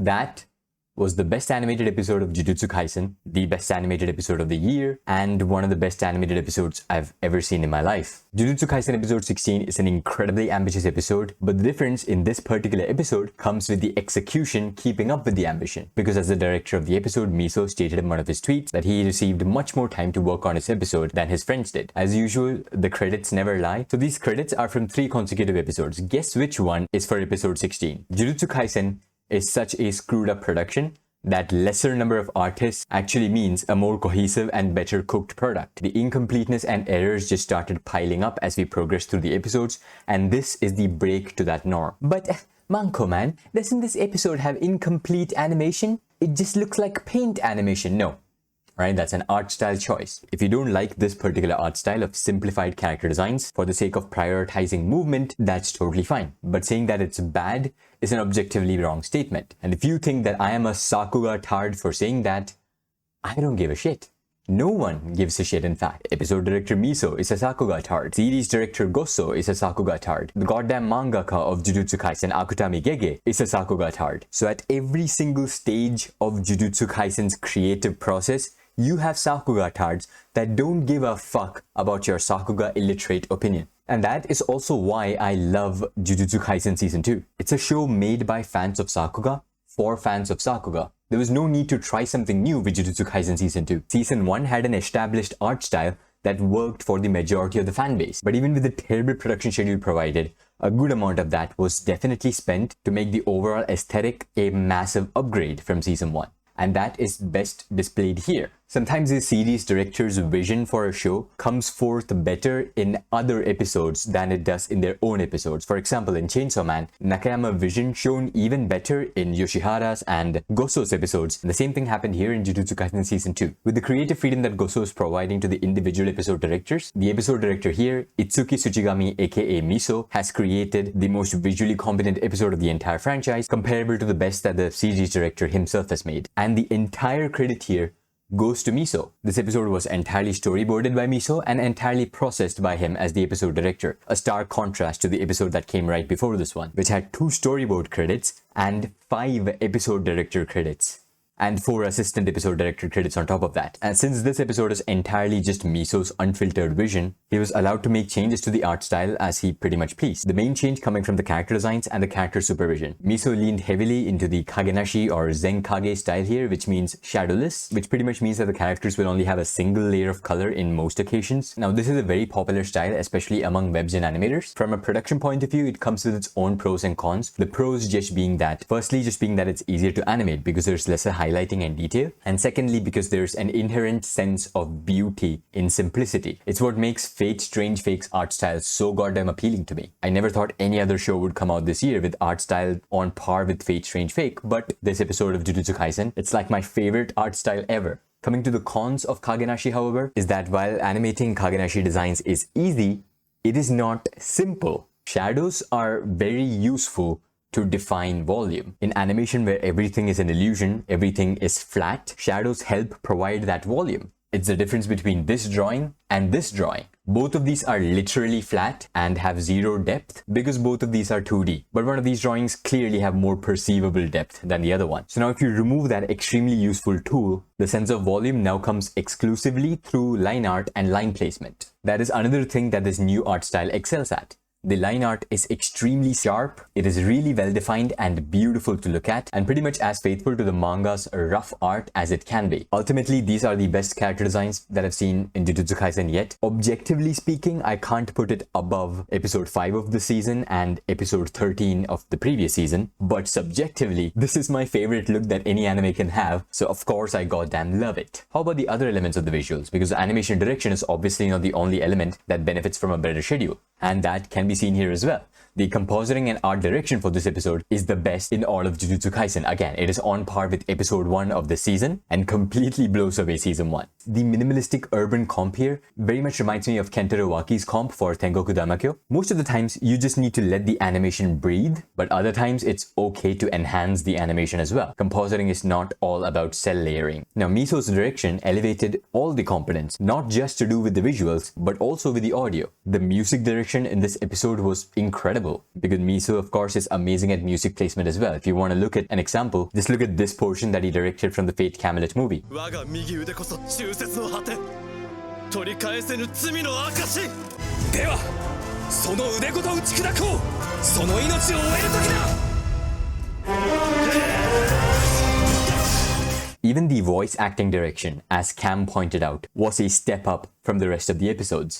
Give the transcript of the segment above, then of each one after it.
That was the best animated episode of Jujutsu Kaisen, the best animated episode of the year, and one of the best animated episodes I've ever seen in my life. Jujutsu Kaisen episode 16 is an incredibly ambitious episode, but the difference in this particular episode comes with the execution keeping up with the ambition. Because as the director of the episode, Miso stated in one of his tweets that he received much more time to work on his episode than his friends did. As usual, the credits never lie, so these credits are from 3 consecutive episodes. Guess which one is for episode 16? Jujutsu Kaisen is such a screwed up production that lesser number of artists actually means a more cohesive and better cooked product. The incompleteness and errors just started piling up as we progressed through the episodes, and this is the break to that norm. But Manko man, doesn't this episode have incomplete animation? It just looks like paint animation. No. Right, that's an art style choice. If you don't like this particular art style of simplified character designs for the sake of prioritizing movement, that's totally fine. But saying that it's bad is an objectively wrong statement. And if you think that I am a SAKUGA tard for saying that, I don't give a shit. No one gives a shit, in fact. Episode director Miso is a SAKUGA tard. Series director Gosso is a SAKUGA tard. The goddamn mangaka of Jujutsu Kaisen, Akutami Gege, is a SAKUGA tard. So at every single stage of Jujutsu Kaisen's creative process, you have SAKUGA tards that don't give a fuck about your SAKUGA illiterate opinion. And that is also why I love Jujutsu Kaisen Season 2. It's a show made by fans of SAKUGA for fans of SAKUGA. There was no need to try something new with Jujutsu Kaisen Season 2. Season 1 had an established art style that worked for the majority of the fan base. But even with the terrible production schedule provided, a good amount of that was definitely spent to make the overall aesthetic a massive upgrade from Season 1. And that is best displayed here. Sometimes a series director's vision for a show comes forth better in other episodes than it does in their own episodes. For example, in Chainsaw Man, Nakayama's vision shown even better in Yoshihara's and Gosso's episodes. And the same thing happened here in Jujutsu Kaisen Season 2. With the creative freedom that Gosso is providing to the individual episode directors, the episode director here, Itsuki Tsuchigami aka Miso, has created the most visually competent episode of the entire franchise, comparable to the best that the series director himself has made. And the entire credit here goes to Miso. This episode was entirely storyboarded by Miso and entirely processed by him as the episode director, a stark contrast to the episode that came right before this one, which had 2 storyboard credits and 5 episode director credits. And 4 assistant episode director credits on top of that. And since this episode is entirely just Miso's unfiltered vision, he was allowed to make changes to the art style as he pretty much pleased. The main change coming from the character designs and the character supervision. Miso leaned heavily into the Kagenashi or Zenkage style here, which means shadowless, which pretty much means that the characters will only have a single layer of color in most occasions. Now this is a very popular style, especially among webs and animators. From a production point of view, it comes with its own pros and cons. The pros just being that, firstly just being that it's easier to animate because there's lesser highlighting and detail, and secondly because there's an inherent sense of beauty in simplicity. It's what makes Fate Strange Fake's art style so goddamn appealing to me. I never thought any other show would come out this year with art style on par with Fate Strange Fake, but this episode of Jujutsu Kaisen, it's like my favorite art style ever. Coming to the cons of Kagenashi, however, is that while animating Kagenashi designs is easy, it is not simple. Shadows are very useful to define volume. In animation where everything is an illusion, everything is flat, shadows help provide that volume. It's the difference between this drawing and this drawing. Both of these are literally flat and have 0 depth because both of these are 2D. But one of these drawings clearly have more perceivable depth than the other one. So now if you remove that extremely useful tool, the sense of volume now comes exclusively through line art and line placement. That is another thing that this new art style excels at. The line art is extremely sharp, it is really well defined and beautiful to look at, and pretty much as faithful to the manga's rough art as it can be. Ultimately, these are the best character designs that I've seen in Jujutsu Kaisen yet. Objectively speaking, I can't put it above episode 5 of the season and episode 13 of the previous season, but subjectively, this is my favorite look that any anime can have, so of course I goddamn love it. How about the other elements of the visuals? Because animation direction is obviously not the only element that benefits from a better schedule, and that can be seen here as well. The compositing and art direction for this episode is the best in all of Jujutsu Kaisen. Again, it is on par with episode 1 of the season and completely blows away season 1. The minimalistic urban comp here very much reminds me of Kentaro Waki's comp for Tengoku Damakyo. Most of the times you just need to let the animation breathe, but other times it's okay to enhance the animation as well. Compositing is not all about cell layering. Now Miso's direction elevated all the components, not just to do with the visuals, but also with the audio. The music direction in this episode was incredible. level. Because Miso, of course, is amazing at music placement as well. If you want to look at an example, just look at this portion that he directed from the Fate Camelot movie. 我が右腕こそ忠節の果て取り返せぬ罪の証ではその腕ごと打ち砕こうその命を終える時だ Even the voice acting direction, as Cam pointed out, was a step up from the rest of the episodes.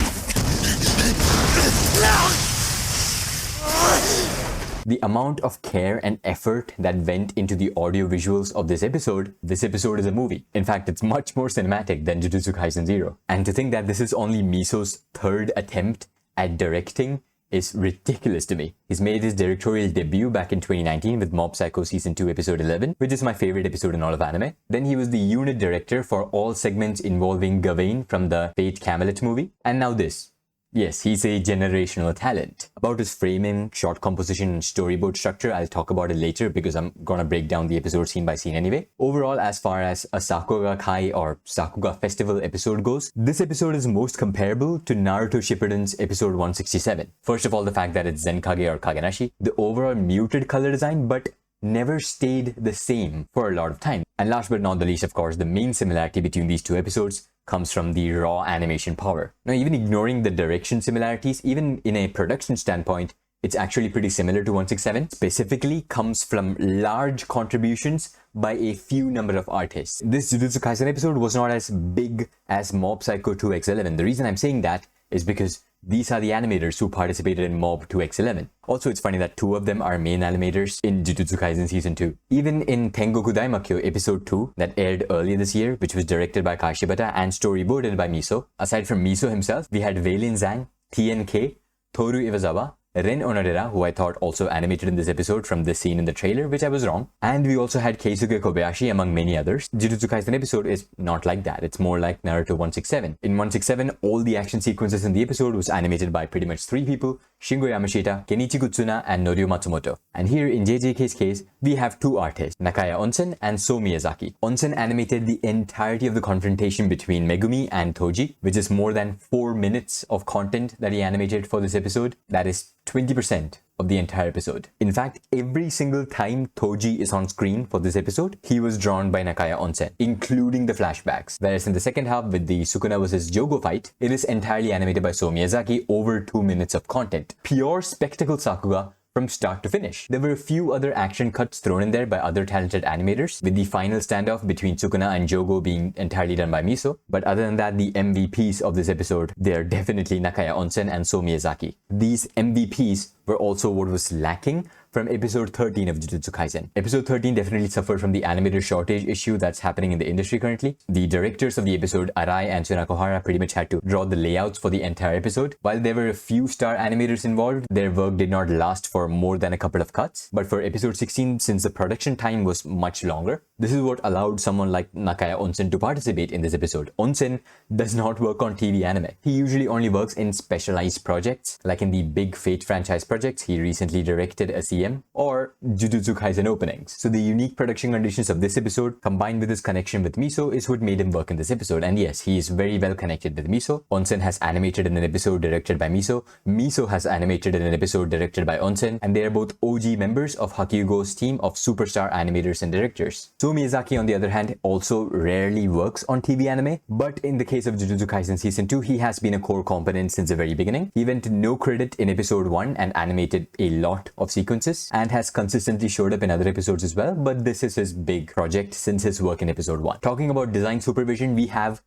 The amount of care and effort that went into the audio visuals of this episode is a movie. In fact, it's much more cinematic than Jujutsu Kaisen 0. And to think that this is only Miso's third attempt at directing is ridiculous to me. He's made his directorial debut back in 2019 with Mob Psycho Season 2 Episode 11, which is my favorite episode in all of anime. Then he was the unit director for all segments involving Gawain from the Fate Camelot movie. And now this. Yes, he's a generational talent. About his framing, shot composition, and storyboard structure, I'll talk about it later because I'm gonna break down the episode scene by scene anyway. Overall, as far as a SAKUGA KAI or SAKUGA Festival episode goes, this episode is most comparable to Naruto Shippuden's episode 167. First of all, the fact that it's Zenkage or Kagenashi, the overall muted color design, but never stayed the same for a lot of time. And last but not the least, of course, the main similarity between these two episodes comes from the raw animation power. Now, even ignoring the direction similarities, even in a production standpoint, it's actually pretty similar to 167. Specifically comes from large contributions by a few number of artists. This Jujutsu Kaisen episode was not as big as Mob Psycho 2x11. The reason I'm saying that is because these are the animators who participated in Mob 2x11. Also, it's funny that two of them are main animators in Jujutsu Kaisen Season 2. Even in Tengoku Daimakyo Episode 2 that aired earlier this year, which was directed by Kai Shibata and storyboarded by Miso, aside from Miso himself, we had Weilin Zhang, TNK, Toru Iwasawa, Ren Onorera, who I thought also animated in this episode from this scene in the trailer, which I was wrong. And we also had Keisuke Kobayashi among many others. Jujutsu Kaisen episode is not like that. It's more like Naruto 167. In 167, all the action sequences in the episode was animated by pretty much three people, Shingo Yamashita, Kenichi Kutsuna, and Norio Matsumoto. And here in JJK's case, we have two artists, Nakaya Onsen and So Miyazaki. Onsen animated the entirety of the confrontation between Megumi and Toji, which is more than 4 minutes of content that he animated for this episode. That is 20% of the entire episode. In fact, every single time Toji is on screen for this episode, he was drawn by Nakaya Onsen, including the flashbacks. Whereas in the second half with the Sukuna vs. Jogo fight, it is entirely animated by So Miyazaki, over 2 minutes of content. Pure spectacle Sakuga from start to finish. There were a few other action cuts thrown in there by other talented animators, with the final standoff between Sukuna and Jogo being entirely done by Miso. But other than that, the MVPs of this episode, they are definitely Nakaya Onsen and So Miyazaki. These MVPs were also what was lacking from episode 13 of Jujutsu Kaisen. Episode 13 definitely suffered from the animator shortage issue that's happening in the industry currently. The directors of the episode, Arai and Tsunakohara, pretty much had to draw the layouts for the entire episode. While there were a few star animators involved, their work did not last for more than a couple of cuts. But for episode 16, since the production time was much longer, this is what allowed someone like Nakaya Onsen to participate in this episode. Onsen does not work on TV anime. He usually only works in specialized projects, like in the big Fate franchise projects. He recently directed a CM or Jujutsu Kaisen openings. So the unique production conditions of this episode combined with his connection with Miso is what made him work in this episode. And yes, he is very well connected with Miso. Onsen has animated in an episode directed by Miso. Miso has animated in an episode directed by Onsen. And they are both OG members of Hakyugo's team of superstar animators and directors. So Miyazaki, on the other hand, also rarely works on TV anime. But in the case of Jujutsu Kaisen Season 2, he has been a core component since the very beginning. He went no credit in episode 1 and animated a lot of sequences, and has consistently showed up in other episodes as well, but this is his big project since his work in episode 1. Talking about design supervision, we have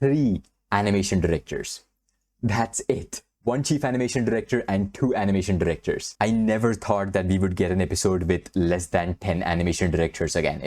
3 animation directors. That's it. 1 chief animation director and 2 animation directors. I never thought that we would get an episode with less than 10 animation directors again.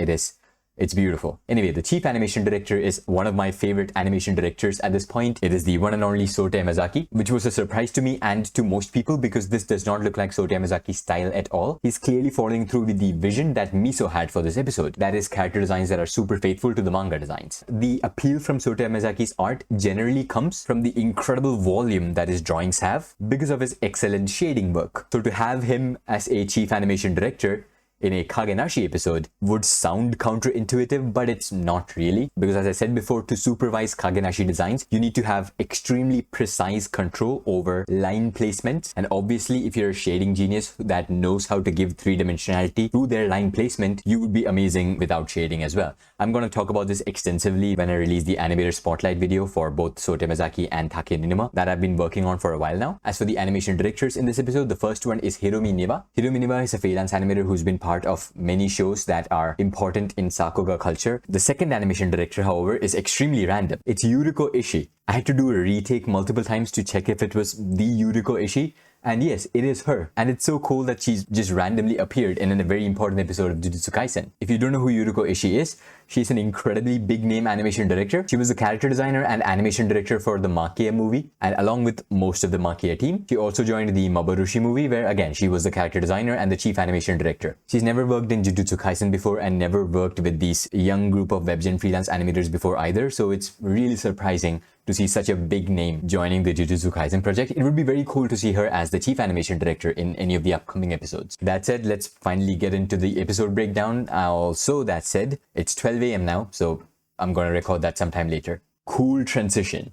It's beautiful. Anyway, the chief animation director is one of my favorite animation directors at this point. It is the one and only Sota Yamazaki, which was a surprise to me and to most people because this does not look like Sota Yamazaki's style at all. He's clearly following through with the vision that Miso had for this episode. That is, character designs that are super faithful to the manga designs. The appeal from Sota Yamazaki's art generally comes from the incredible volume that his drawings have because of his excellent shading work. So to have him as a chief animation director in a Kagenashi episode would sound counterintuitive, but it's not really. Because as I said before, to supervise Kagenashi designs, you need to have extremely precise control over line placement. And obviously, if you're a shading genius that knows how to give three-dimensionality through their line placement, you would be amazing without shading as well. I'm going to talk about this extensively when I release the animator spotlight video for both Sote Miyazaki and Take Ninuma that I've been working on for a while now. As for the animation directors in this episode, the first one is Hiromi Niwa. Hiromi Niwa is a freelance animator who's been part of many shows that are important in Sakuga culture. The second animation director, however, is extremely random. It's Yuriko Ishii. I had to do a retake multiple times to check if it was the Yuriko Ishii. And yes, it is her. And it's so cool that she's just randomly appeared in a very important episode of Jujutsu Kaisen. If you don't know who Yuriko Ishii is, she's an incredibly big name animation director. She was the character designer and animation director for the Makia movie, and along with most of the Makia team. She also joined the Mabarushi movie, where again, she was the character designer and the chief animation director. She's never worked in Jujutsu Kaisen before and never worked with these young group of webgen freelance animators before either. So it's really surprising to see such a big name joining the Jujutsu Kaisen project. It would be very cool to see her as the chief animation director in any of the upcoming episodes. That said, let's finally get into the episode breakdown. Also, that said, it's 12 a.m. now, so I'm gonna record that sometime later. Cool transition.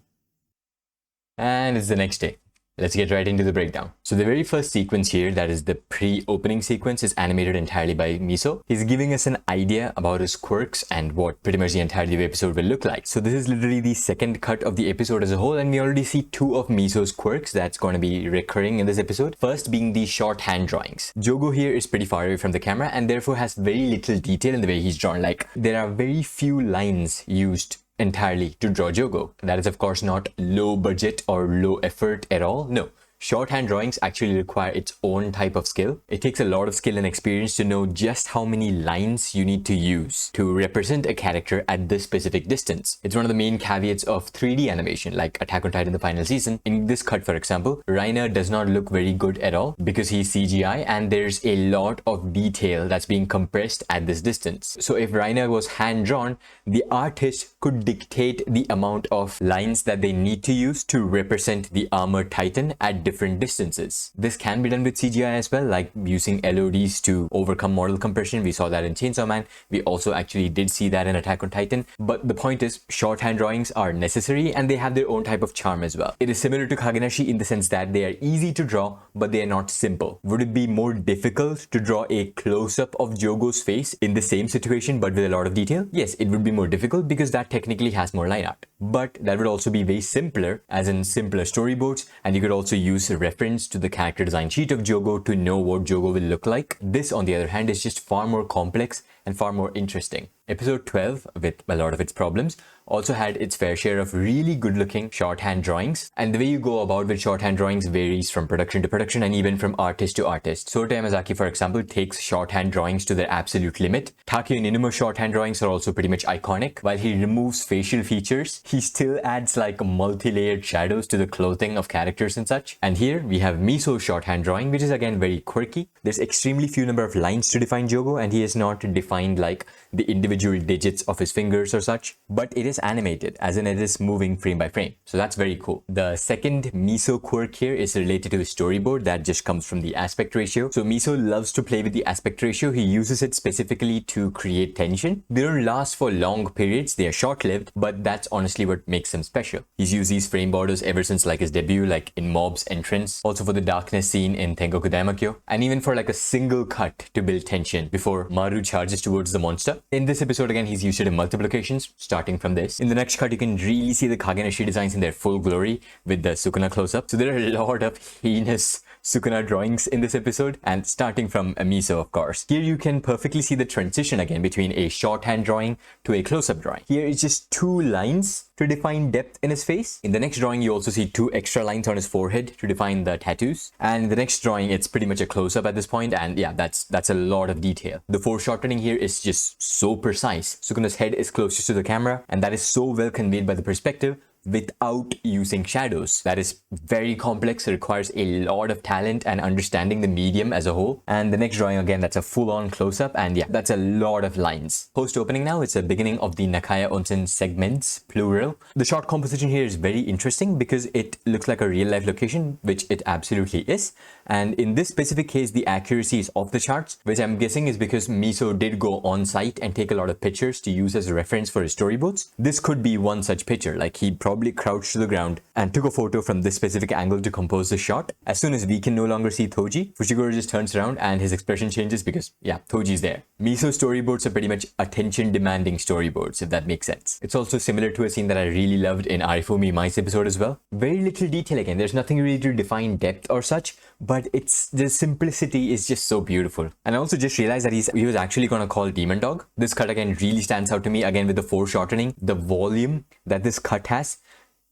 And it's the next day. Let's get right into the breakdown. So the very first sequence here, that is the pre-opening sequence, is animated entirely by Miso. He's giving us an idea about his quirks and what pretty much the entirety of the episode will look like. So this is literally the second cut of the episode as a whole, and we already see two of Miso's quirks that's going to be recurring in this episode. First being the shorthand drawings. Jogo here is pretty far away from the camera and therefore has very little detail in the way he's drawn. Like, there are very few lines used entirely to draw Jogo. That is of course not low budget or low effort at all. No. Shorthand drawings actually require its own type of skill. It takes a lot of skill and experience to know just how many lines you need to use to represent a character at this specific distance. It's one of the main caveats of 3D animation, like Attack on Titan the final season. In this cut, for example, Reiner does not look very good at all because he's CGI and there's a lot of detail that's being compressed at this distance. So if Reiner was hand-drawn, the artist could dictate the amount of lines that they need to use to represent the armored Titan at different distances. This can be done with CGI as well, like using LODs to overcome model compression. We saw that in Chainsaw Man. We also actually did see that in Attack on Titan. But the point is, shorthand drawings are necessary and they have their own type of charm as well. It is similar to Kagenashi in the sense that they are easy to draw, but they are not simple. Would it be more difficult to draw a close-up of Jogo's face in the same situation but with a lot of detail? Yes, it would be more difficult because that technically has more line art. But that would also be way simpler, as in simpler storyboards, and you could also use a reference to the character design sheet of Jogo to know what Jogo will look like. This, on the other hand, is just far more complex and far more interesting. Episode 12, with a lot of its problems, also had its fair share of really good looking shorthand drawings, and the way you go about with shorthand drawings varies from production to production and even from artist to artist. Sote Miyazaki, for example, takes shorthand drawings to their absolute limit. Take Ninuma's shorthand drawings are also pretty much iconic. While he removes facial features, he still adds like multi-layered shadows to the clothing of characters and such. And here we have Miso's shorthand drawing, which is again very quirky. There's extremely few number of lines to define Jogo, and he has not defined like the individual digits of his fingers or such, but it is animated, as in it is moving frame by frame. So that's very cool. The second Miso quirk here is related to his storyboard that just comes from the aspect ratio. So Miso loves to play with the aspect ratio. He uses it specifically to create tension. They don't last for long periods, they are short-lived, but that's honestly what makes them special. He's used these frame borders ever since like his debut, like in Mob's entrance, also for the darkness scene in Tengoku Daimakyo, and even for like a single cut to build tension before Maru charges towards the monster. In this episode, again, he's used it in multiple locations, starting from this. In the next cut, you can really see the Kagenashi designs in their full glory with the Sukuna close-up. So there are a lot of heinous Sukuna drawings in this episode, and starting from Miso, of course. Here you can perfectly see the transition again between a shorthand drawing to a close-up drawing. Here it's just 2 lines to define depth in his face. In the next drawing, you also see 2 extra lines on his forehead to define the tattoos. And in the next drawing, it's pretty much a close-up at this point, and yeah, that's a lot of detail. The foreshortening here is just so precise. Sukuna's head is closest to the camera, and that is so well conveyed by the perspective without using shadows. That is very complex. It requires a lot of talent and understanding the medium as a whole. And the next drawing, again, that's a full-on close-up, and yeah, that's a lot of lines. Post-opening now, it's the beginning of the Nakaya Onsen segments, plural. The shot composition here is very interesting because it looks like a real-life location, which it absolutely is. And in this specific case, the accuracy is off the charts, which I'm guessing is because Miso did go on site and take a lot of pictures to use as a reference for his storyboards. This could be one such picture, like he probably crouched to the ground and took a photo from this specific angle to compose the shot. As soon as we can no longer see Toji, Fushiguro just turns around and his expression changes because, yeah, Toji's there. Miso's storyboards are pretty much attention-demanding storyboards, if that makes sense. It's also similar to a scene that I really loved in Arifumi Mai's episode as well. Very little detail again. There's nothing really to define depth or such, but it's the simplicity is just so beautiful. And I also just realized that he was actually going to call Demon Dog. This cut again really stands out to me, again with the foreshortening, the volume that this cut has,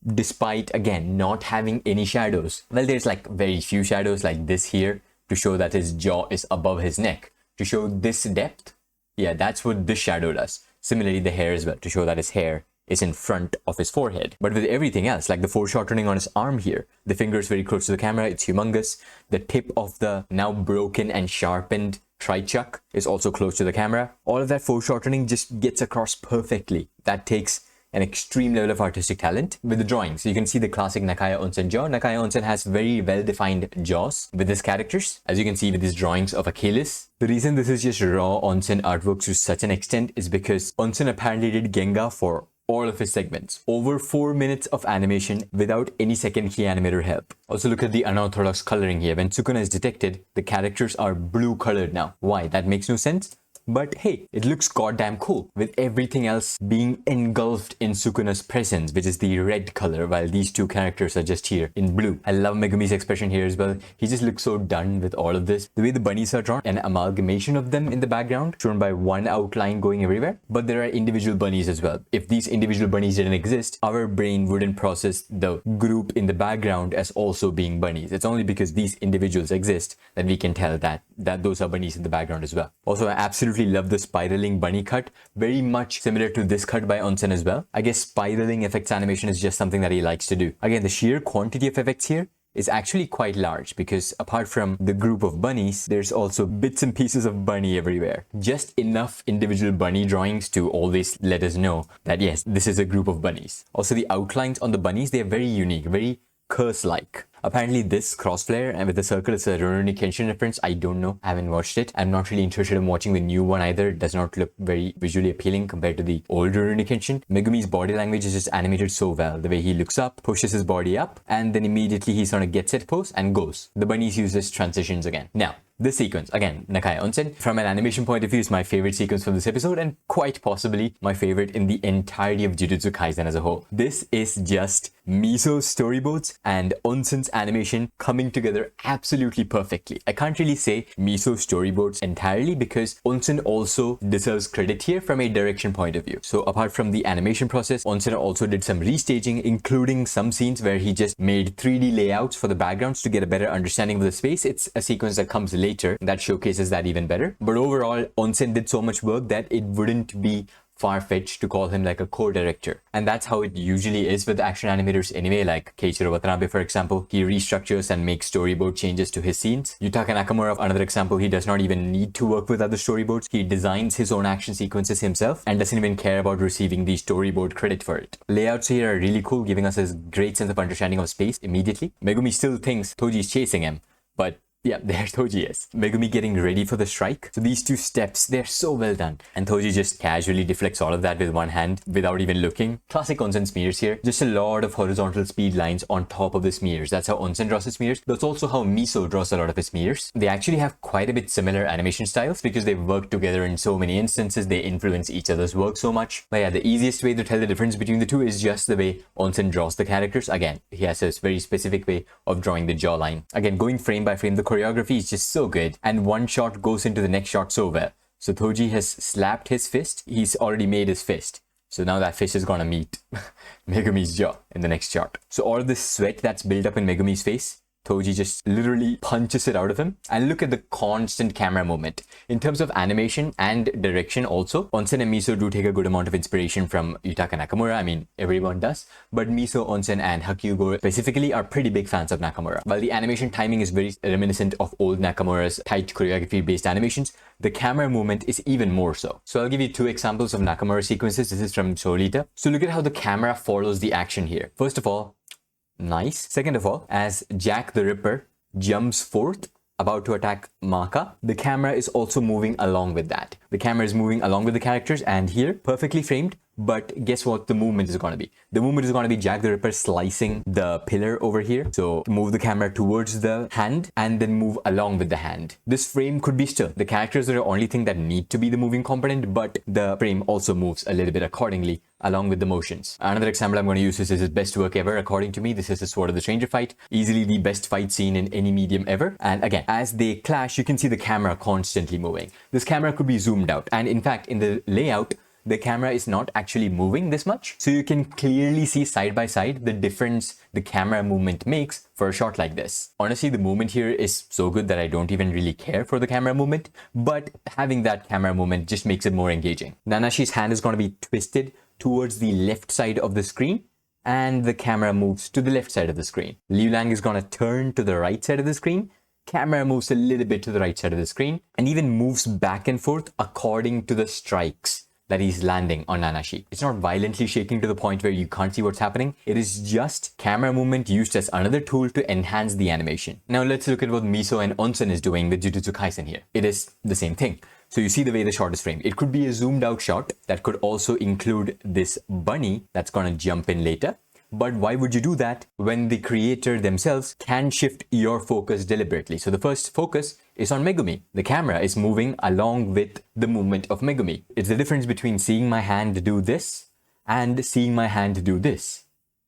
despite again not having any shadows. Well, there's like very few shadows like this here to show that his jaw is above his neck. To show this depth, yeah, that's what this shadow does. Similarly, the hair as well, to show that his hair is in front of his forehead. But with everything else, like the foreshortening on his arm here, the finger is very close to the camera, it's humongous. The tip of the now broken and sharpened tri-chuck is also close to the camera. All of that foreshortening just gets across perfectly. That takes an extreme level of artistic talent with the drawing. So you can see the classic Nakaya Onsen jaw. Nakaya Onsen has very well-defined jaws with his characters, as you can see with his drawings of Achilles. The reason this is just raw Onsen artwork to such an extent is because Onsen apparently did Genga for all of his segments. Over 4 minutes of animation without any second key animator help. Also look at the unorthodox coloring here. When Sukuna is detected, the characters are blue colored now. Why? That makes no sense. But hey, it looks goddamn cool with everything else being engulfed in Sukuna's presence, which is the red color, while these two characters are just here in blue. I love Megumi's expression here as well. He just looks so done with all of this. The way the bunnies are drawn, an amalgamation of them in the background, shown by one outline going everywhere. But there are individual bunnies as well. If these individual bunnies didn't exist, our brain wouldn't process the group in the background as also being bunnies. It's only because these individuals exist that we can tell that those are bunnies in the background as well. Also, I absolutely love the spiraling bunny cut, very much similar to this cut by Onsen as well. I guess spiraling effects animation is just something that he likes to do. Again, the sheer quantity of effects here is actually quite large because apart from the group of bunnies, there's also bits and pieces of bunny everywhere. Just enough individual bunny drawings to always let us know that yes, this is a group of bunnies. Also, the outlines on the bunnies, they are very unique, very curse-like. Apparently this crossflare and with the circle is a Rurouni Kenshin reference. I don't know. I haven't watched it. I'm not really interested in watching the new one either. It does not look very visually appealing compared to the old Rurouni Kenshin. Megumi's body language is just animated so well. The way he looks up, pushes his body up, and then immediately he sort of gets set pose and goes. The bunnies use this transitions again. Now, this sequence, again, Nakaya Onsen, from an animation point of view, is my favorite sequence from this episode and quite possibly my favorite in the entirety of Jujutsu Kaisen as a whole. This is just Miso's storyboards and Onsen's animation coming together absolutely perfectly. I can't really say Miso's storyboards entirely because Onsen also deserves credit here from a direction point of view. So apart from the animation process, Onsen also did some restaging, including some scenes where he just made 3D layouts for the backgrounds to get a better understanding of the space. It's a sequence that comes later that showcases that even better. But overall, Onsen did so much work that it wouldn't be far-fetched to call him like a co-director. And that's how it usually is with action animators anyway, like Keiichiro Watanabe, for example. He restructures and makes storyboard changes to his scenes. Yutaka Nakamura, another example, he does not even need to work with other storyboards. He designs his own action sequences himself and doesn't even care about receiving the storyboard credit for it. Layouts here are really cool, giving us a great sense of understanding of space immediately. Megumi still thinks Toji is chasing him, but yeah, there Toji is. Megumi getting ready for the strike. So these two steps, they're so well done. And Toji just casually deflects all of that with one hand without even looking. Classic Onsen smears here. Just a lot of horizontal speed lines on top of the smears. That's how Onsen draws his smears. That's also how Miso draws a lot of his smears. They actually have quite a bit similar animation styles because they've worked together in so many instances. They influence each other's work so much. But yeah, the easiest way to tell the difference between the two is just the way Onsen draws the characters. Again, he has a very specific way of drawing the jawline. Again, going frame by frame, the choreography is just so good and one shot goes into the next shot so well. So Toji has slapped his fist. He's already made his fist. So now that fist is gonna meet Megumi's jaw in the next shot. So all of this sweat that's built up in Megumi's face, Toji just literally punches it out of him. And look at the constant camera movement. In terms of animation and direction also, Onsen and Miso do take a good amount of inspiration from Yutaka Nakamura. I mean, everyone does. But Miso, Onsen and Hakyugo specifically are pretty big fans of Nakamura. While the animation timing is very reminiscent of old Nakamura's tight choreography-based animations, the camera movement is even more so. So I'll give you 2 examples of Nakamura sequences. This is from Solita. So look at how the camera follows the action here. First of all, nice. Second of all, as Jack the Ripper jumps forth, about to attack Maka, the camera is also moving along with that. The camera is moving along with the characters, and here, perfectly framed, but guess what the movement is going to be? The movement is going to be Jack the Ripper slicing the pillar over here. So move the camera towards the hand and then move along with the hand. This frame could be still. The characters are the only thing that need to be the moving component, but the frame also moves a little bit accordingly along with the motions. Another example I'm going to use is his best work ever. According to me, this is the Sword of the Stranger fight. Easily the best fight scene in any medium ever. And again, as they clash, you can see the camera constantly moving. This camera could be zoomed out. And in fact, in the layout, the camera is not actually moving this much. So you can clearly see side by side the difference the camera movement makes for a shot like this. Honestly, the movement here is so good that I don't even really care for the camera movement, but having that camera movement just makes it more engaging. Nanashi's hand is going to be twisted towards the left side of the screen, and the camera moves to the left side of the screen. Liu Lang is going to turn to the right side of the screen. Camera moves a little bit to the right side of the screen and even moves back and forth according to the strikes that he's landing on Nanashi. It's not violently shaking to the point where you can't see what's happening. It is just camera movement used as another tool to enhance the animation. Now let's look at what Miso and Onsen is doing with Jujutsu Kaisen here. It is the same thing. So you see the way the shot is framed. It could be a zoomed out shot that could also include this bunny that's going to jump in later. But why would you do that when the creator themselves can shift your focus deliberately? So the first focus is on Megumi. The camera is moving along with the movement of Megumi. It's the difference between seeing my hand do this and seeing my hand do this.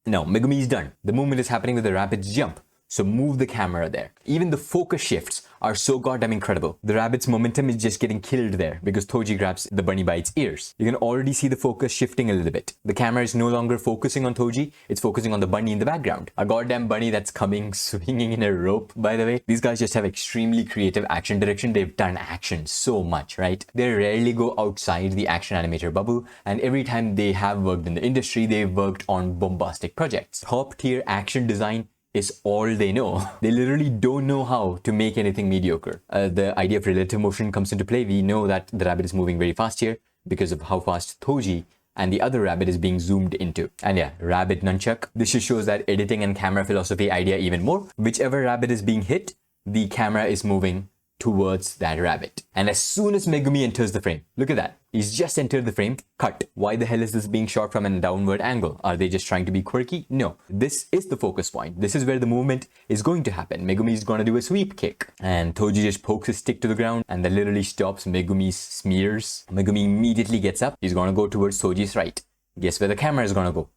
No, Megumi is done. The movement is happening with a rapid jump. So move the camera there. Even the focus shifts are so goddamn incredible. The rabbit's momentum is just getting killed there because Toji grabs the bunny by its ears. You can already see the focus shifting a little bit. The camera is no longer focusing on Toji, it's focusing on the bunny in the background. A goddamn bunny that's coming swinging in a rope, by the way. These guys just have extremely creative action direction. They've done action so much, right? They rarely go outside the action animator bubble, and every time they have worked in the industry, they've worked on bombastic projects. Top tier action design is all they know. They literally don't know how to make anything mediocre. The idea of relative motion comes into play. We know that the rabbit is moving very fast here because of how fast Toji and the other rabbit is being zoomed into. And yeah, rabbit nunchuck. This just shows that editing and camera philosophy idea even more. Whichever rabbit is being hit, the camera is moving towards that rabbit. And as soon as Megumi enters the frame, look at that. He's just entered the frame, cut. Why the hell is this being shot from a downward angle? Are they just trying to be quirky? No. This is the focus point. This is where the movement is going to happen. Megumi is going to do a sweep kick. And Toji just pokes his stick to the ground and that literally stops Megumi's smears. Megumi immediately gets up. He's going to go towards Toji's right. Guess where the camera is going to go?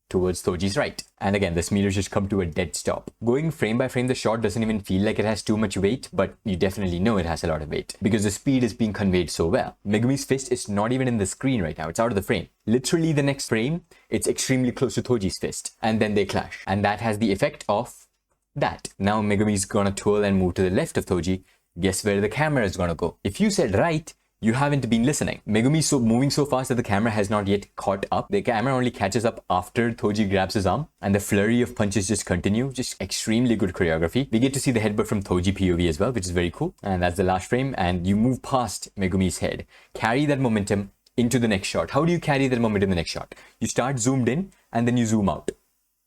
Towards Toji's right. And again, the smears just come to a dead stop. Going frame by frame, the shot doesn't even feel like it has too much weight, but you definitely know it has a lot of weight because the speed is being conveyed so well. Megumi's fist is not even in the screen right now. It's out of the frame. Literally the next frame, it's extremely close to Toji's fist. And then they clash. And that has the effect of that. Now Megumi's gonna twirl and move to the left of Toji. Guess where the camera is gonna go? If you said right, you haven't been listening. Megumi is moving so fast that the camera has not yet caught up. The camera only catches up after Toji grabs his arm and the flurry of punches just continue. Just extremely good choreography. We get to see the headbutt from Toji POV as well, which is very cool. And that's the last frame. And you move past Megumi's head. Carry that momentum into the next shot. How do you carry that momentum in the next shot? You start zoomed in and then you zoom out.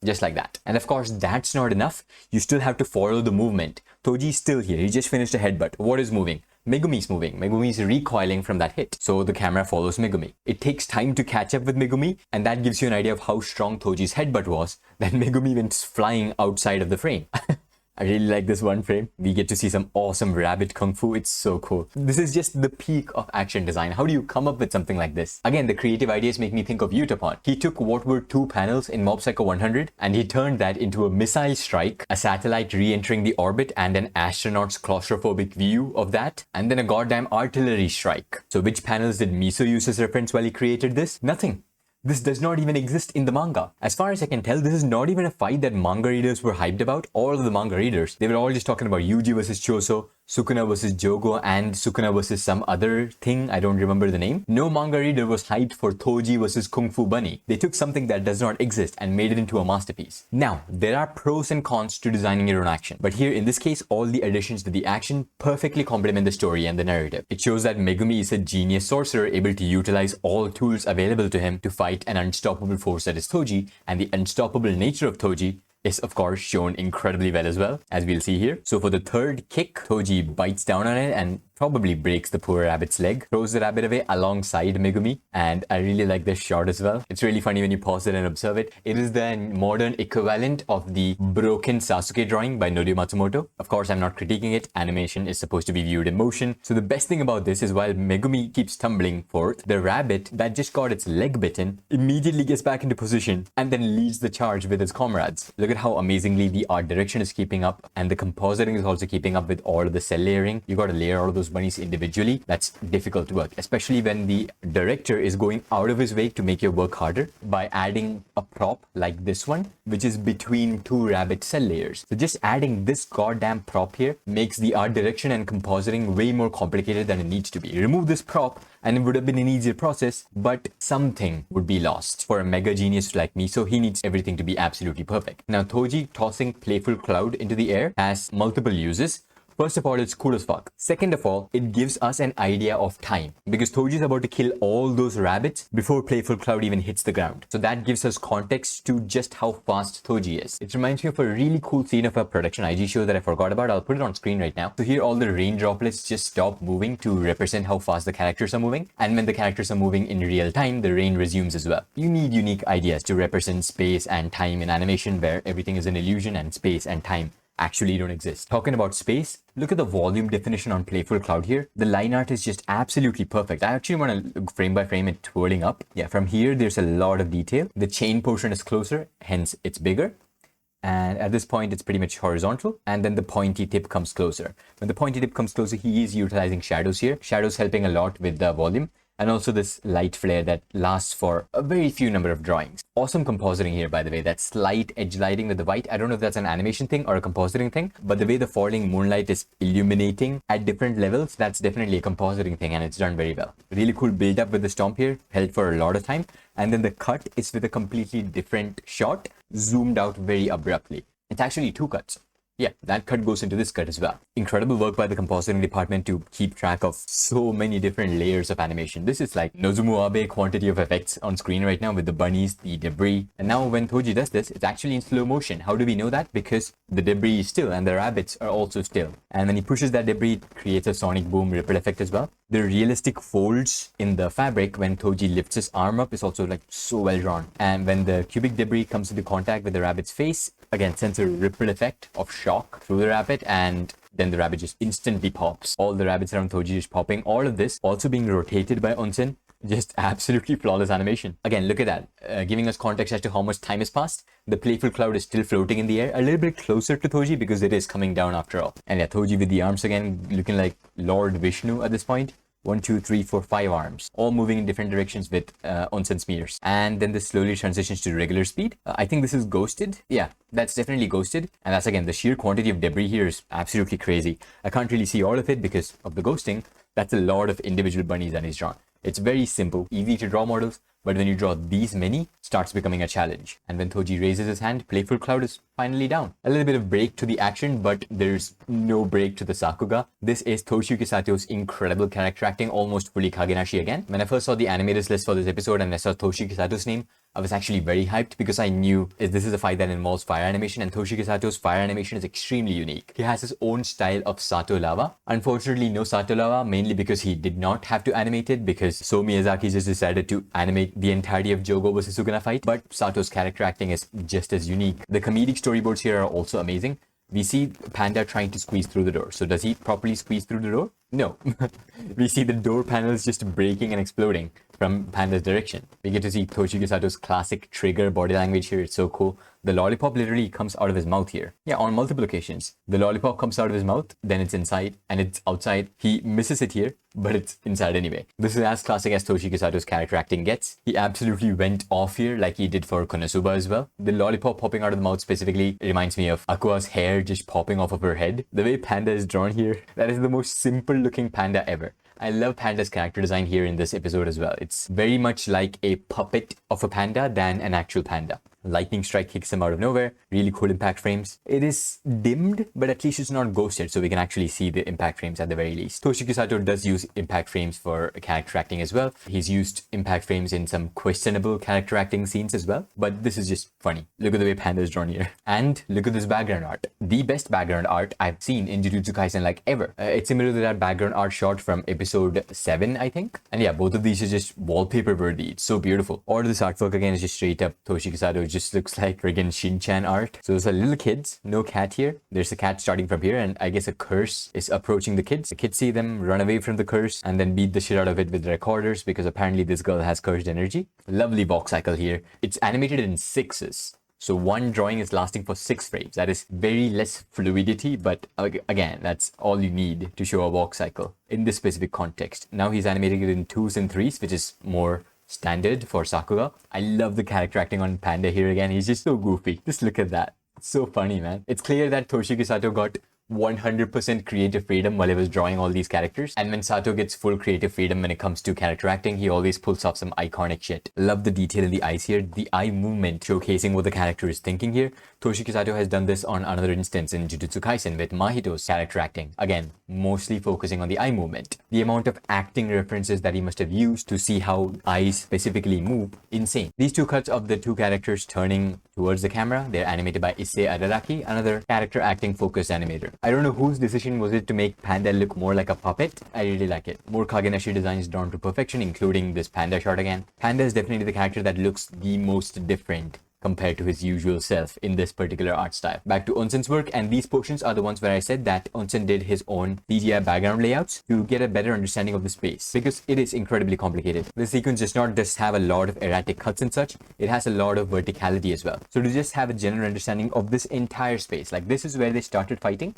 Just like that. And of course, that's not enough. You still have to follow the movement. Toji's still here. He just finished a headbutt. What is moving? Megumi's moving. Megumi's recoiling from that hit. So the camera follows Megumi. It takes time to catch up with Megumi, and that gives you an idea of how strong Toji's headbutt was that Megumi went flying outside of the frame. I really like this one frame. We get to see some awesome rabbit kung fu. It's so cool. This is just the peak of action design. How do you come up with something like this? Again, the creative ideas make me think of Utapon. He took what were 2 panels in Mob Psycho 100 and he turned that into a missile strike, a satellite re-entering the orbit and an astronaut's claustrophobic view of that, and then a goddamn artillery strike. So which panels did Miso use as reference while he created this? Nothing. This does not even exist in the manga. As far as I can tell, this is not even a fight that manga readers were hyped about. All of the manga readers, they were all just talking about Yuji versus Choso, Sukuna versus Jogo, and Sukuna versus some other thing, I don't remember the name. No manga reader was hyped for Toji versus Kung Fu Bunny. They took something that does not exist and made it into a masterpiece. Now, there are pros and cons to designing your own action, but here in this case, all the additions to the action perfectly complement the story and the narrative. It shows that Megumi is a genius sorcerer able to utilize all tools available to him to fight an unstoppable force that is Toji, and the unstoppable nature of Toji is of course shown incredibly well as well, as we'll see here. So for the third kick, Toji bites down on it and probably breaks the poor rabbit's leg, throws the rabbit away alongside Megumi, and I really like this shot as well. It's really funny when you pause it and observe it. It is the modern equivalent of the broken Sasuke drawing by Norio Matsumoto. Of course, I'm not critiquing it. Animation is supposed to be viewed in motion. So the best thing about this is while Megumi keeps tumbling forth, the rabbit that just got its leg bitten immediately gets back into position and then leads the charge with his comrades. Look at how amazingly the art direction is keeping up, and the compositing is also keeping up with all of the cell layering. You got to layer all of those bunnies individually. That's difficult work, especially when the director is going out of his way to make your work harder by adding a prop like this one, which is between two rabbit cell layers. So just adding this goddamn prop here makes the art direction and compositing way more complicated than it needs to be. Remove this prop and it would have been an easier process, but something would be lost for a mega genius like me, so he needs everything to be absolutely perfect. Now, Toji tossing Playful Cloud into the air has multiple uses. First of all, it's cool as fuck. Second of all, it gives us an idea of time, because Toji is about to kill all those rabbits before Playful Cloud even hits the ground. So that gives us context to just how fast Toji is. It reminds me of a really cool scene of a production IG show that I forgot about. I'll put it on screen right now. So here all the rain droplets just stop moving to represent how fast the characters are moving. And when the characters are moving in real time, the rain resumes as well. You need unique ideas to represent space and time in animation where everything is an illusion and space and time actually don't exist. Talking about space, look at the volume definition on Playful Cloud here. The line art is just absolutely perfect. I actually want to frame by frame it twirling up. Yeah, from here, there's a lot of detail. The chain portion is closer, hence it's bigger. And at this point, it's pretty much horizontal. And then the pointy tip comes closer. When the pointy tip comes closer, he is utilizing shadows here. Shadows helping a lot with the volume. And also this light flare that lasts for a very few number of drawings. Awesome compositing here, by the way. That slight edge lighting with the white. I don't know if that's an animation thing or a compositing thing, but the way the falling moonlight is illuminating at different levels, that's definitely a compositing thing, and it's done very well. Really cool build up with the stomp here, held for a lot of time. And then the cut is with a completely different shot, zoomed out very abruptly. It's actually two cuts. Yeah, that cut goes into this cut as well. Incredible work by the compositing department to keep track of so many different layers of animation. This is like Nozomu Abe quantity of effects on screen right now with the bunnies, the debris. And now when Toji does this, it's actually in slow motion. How do we know that? Because the debris is still and the rabbits are also still. And when he pushes that debris, it creates a sonic boom ripple effect as well. The realistic folds in the fabric when Toji lifts his arm up is also like so well drawn. And when the cubic debris comes into contact with the rabbit's face, again, sends a ripple effect of shock through the rabbit, and then the rabbit just instantly pops. All the rabbits around Toji is popping. All of this also being rotated by Onsen. Just absolutely flawless animation. Again, look at that, giving us context as to how much time has passed. The Playful Cloud is still floating in the air, a little bit closer to Toji because it is coming down after all. And yeah, Toji with the arms again, looking like Lord Vishnu at this point. 1, 2, 3, 4, 5 arms, all moving in different directions with onsen smears. And then this slowly transitions to regular speed. I think this is ghosted. Yeah, that's definitely ghosted. And that's again, the sheer quantity of debris here is absolutely crazy. I can't really see all of it because of the ghosting. That's a lot of individual bunnies that he's drawn. It's very simple, easy to draw models, but when you draw these many, it starts becoming a challenge. And when Toji raises his hand, Playful Cloud is finally down. A little bit of break to the action, but there's no break to the Sakuga. This is Toshiyuki Sato's incredible character acting, almost fully Kagenashi again. When I first saw the animators list for this episode and I saw Toshiyuki Sato's name, I was actually very hyped because I knew this is a fight that involves fire animation, and Toshiyuki Sato's fire animation is extremely unique. He has his own style of Sato lava. Unfortunately, no Sato lava, mainly because he did not have to animate it because So Miyazaki just decided to animate the entirety of Jogo vs Sukuna fight. But Sato's character acting is just as unique. The comedic storyboards here are also amazing. We see Panda trying to squeeze through the door. So does he properly squeeze through the door? No. We see the door panels just breaking and exploding from Panda's direction. We get to see Toshiki Sato's classic trigger body language here. It's so cool. The lollipop literally comes out of his mouth here. Yeah, on multiple occasions. The lollipop comes out of his mouth, then it's inside, and it's outside. He misses it here, but it's inside anyway. This is as classic as Toshiki Sato's character acting gets. He absolutely went off here like he did for Konosuba as well. The lollipop popping out of the mouth specifically reminds me of Aqua's hair just popping off of her head. The way Panda is drawn here, that is the most simple looking panda ever. I love Panda's character design here in this episode as well. It's very much like a puppet of a panda than an actual panda. Lightning strike kicks him out of nowhere. Really cool impact frames. It is dimmed, but at least it's not ghosted, so we can actually see the impact frames at the very least. Toshiki Sato does use impact frames for character acting as well. He's used impact frames in some questionable character acting scenes as well, but this is just funny. Look at the way Panda is drawn here. And look at this background art. The best background art I've seen in Jujutsu Kaisen like ever. It's similar to that background art shot from episode 7, I think. And yeah, both of these are just wallpaper worthy. It's so beautiful. Or this artwork again is just straight up Toshiki Sato. Just looks like friggin' Shin-chan art. So those are little kids, no cat here. There's a cat starting from here, and I guess a curse is approaching the kids. The kids see them, run away from the curse, and then beat the shit out of it with recorders because apparently this girl has cursed energy. Lovely box cycle here. It's animated in 6s. So one drawing is lasting for 6 frames. That is very less fluidity, but again, that's all you need to show a walk cycle in this specific context. Now he's animating it in 2s and 3s, which is more standard for Sakuga. I love the character acting on Panda here again. He's just so goofy. Just look at that. It's so funny, man. It's clear that Toshiki Sato got 100% creative freedom while he was drawing all these characters, and when Sato gets full creative freedom when it comes to character acting, he always pulls off some iconic shit. Love the detail in the eyes here, the eye movement showcasing what the character is thinking here. Toshiki Sato has done this on another instance in Jujutsu Kaisen with Mahito's character acting, again mostly focusing on the eye movement. The amount of acting references that he must have used to see how eyes specifically move, insane. These two cuts of the two characters turning towards the camera, they're animated by Issei Araraki, another character acting focused animator. I don't know whose decision was it to make Panda look more like a puppet. I really like it. More Kagenashi designs drawn to perfection, including this Panda shot again. Panda is definitely the character that looks the most different compared to his usual self in this particular art style. Back to Onsen's work, and these portions are the ones where I said that Onsen did his own CGI background layouts to get a better understanding of the space, because it is incredibly complicated. The sequence does not just have a lot of erratic cuts and such, it has a lot of verticality as well. So to just have a general understanding of this entire space, like this is where they started fighting.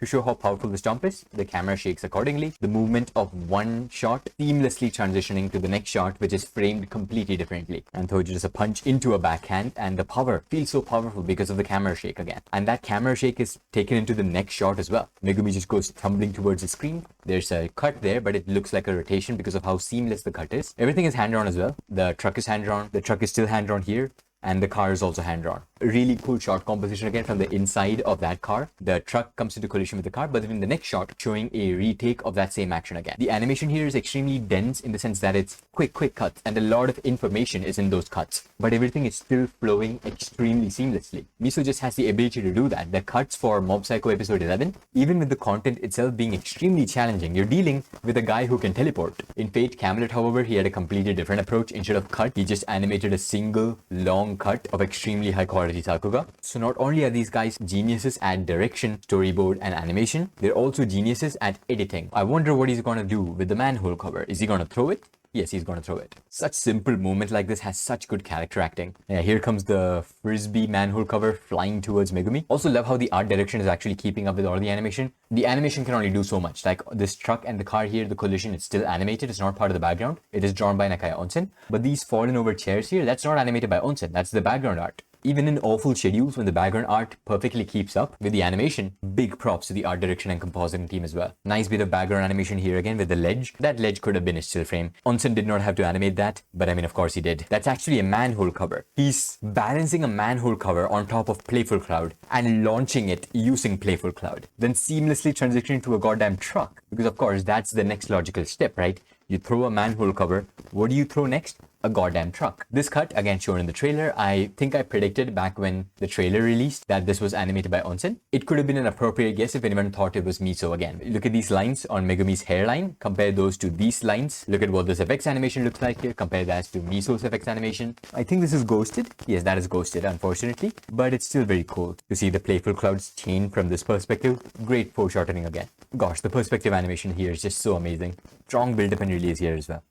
To show how powerful this jump is, the camera shakes accordingly. The movement of one shot seamlessly transitioning to the next shot, which is framed completely differently. And Toji does a punch into a backhand, and the power feels so powerful because of the camera shake again. And that camera shake is taken into the next shot as well. Megumi just goes tumbling towards the screen. There's a cut there, but it looks like a rotation because of how seamless the cut is. Everything is hand-drawn as well. The truck is hand-drawn. The truck is still hand-drawn here. And the car is also hand-drawn. A really cool shot composition again from the inside of that car. The truck comes into collision with the car, but then in the next shot, showing a retake of that same action again. The animation here is extremely dense in the sense that it's quick cuts, and a lot of information is in those cuts. But everything is still flowing extremely seamlessly. Miso just has the ability to do that. The cuts for Mob Psycho episode 11, even with the content itself being extremely challenging, you're dealing with a guy who can teleport. In Fate Camelot, however, he had a completely different approach. Instead of cut, he just animated a single long cut of extremely high quality Sakuga. So not only are these guys geniuses at direction, storyboard and animation, they're also geniuses at editing. I wonder what he's gonna do with the manhole cover. Is he gonna throw it? Yes, he's gonna throw it. Such simple movement like this has such good character acting. Yeah, here comes the frisbee manhole cover flying towards Megumi. Also love how the art direction is actually keeping up with all the animation. The animation can only do so much. Like this truck and the car here, the collision is still animated. It's not part of the background. It is drawn by Nakaya Onsen. But these fallen over chairs here, that's not animated by Onsen. That's the background art. Even in awful schedules, when the background art perfectly keeps up with the animation, big props to the art direction and compositing team as well. Nice bit of background animation here again with the ledge. That ledge could have been a still frame. Onsen did not have to animate that, but I mean, of course he did. That's actually a manhole cover. He's balancing a manhole cover on top of Playful Cloud and launching it using Playful Cloud. Then seamlessly transitioning to a goddamn truck. Because of course, that's the next logical step, right? You throw a manhole cover. What do you throw next? a goddamn truck. This cut, again shown in the trailer, I think I predicted back when the trailer released that this was animated by Onsen. It could have been an appropriate guess if anyone thought it was Miso again. Look at these lines on Megumi's hairline, compare those to these lines. Look at what this FX animation looks like here, compare that to Miso's FX animation. I think this is ghosted. Yes, that is ghosted, unfortunately, but it's still very cool to see the playful clouds chain from this perspective. Great foreshortening again. Gosh, the perspective animation here is just so amazing. Strong build-up and release here as well.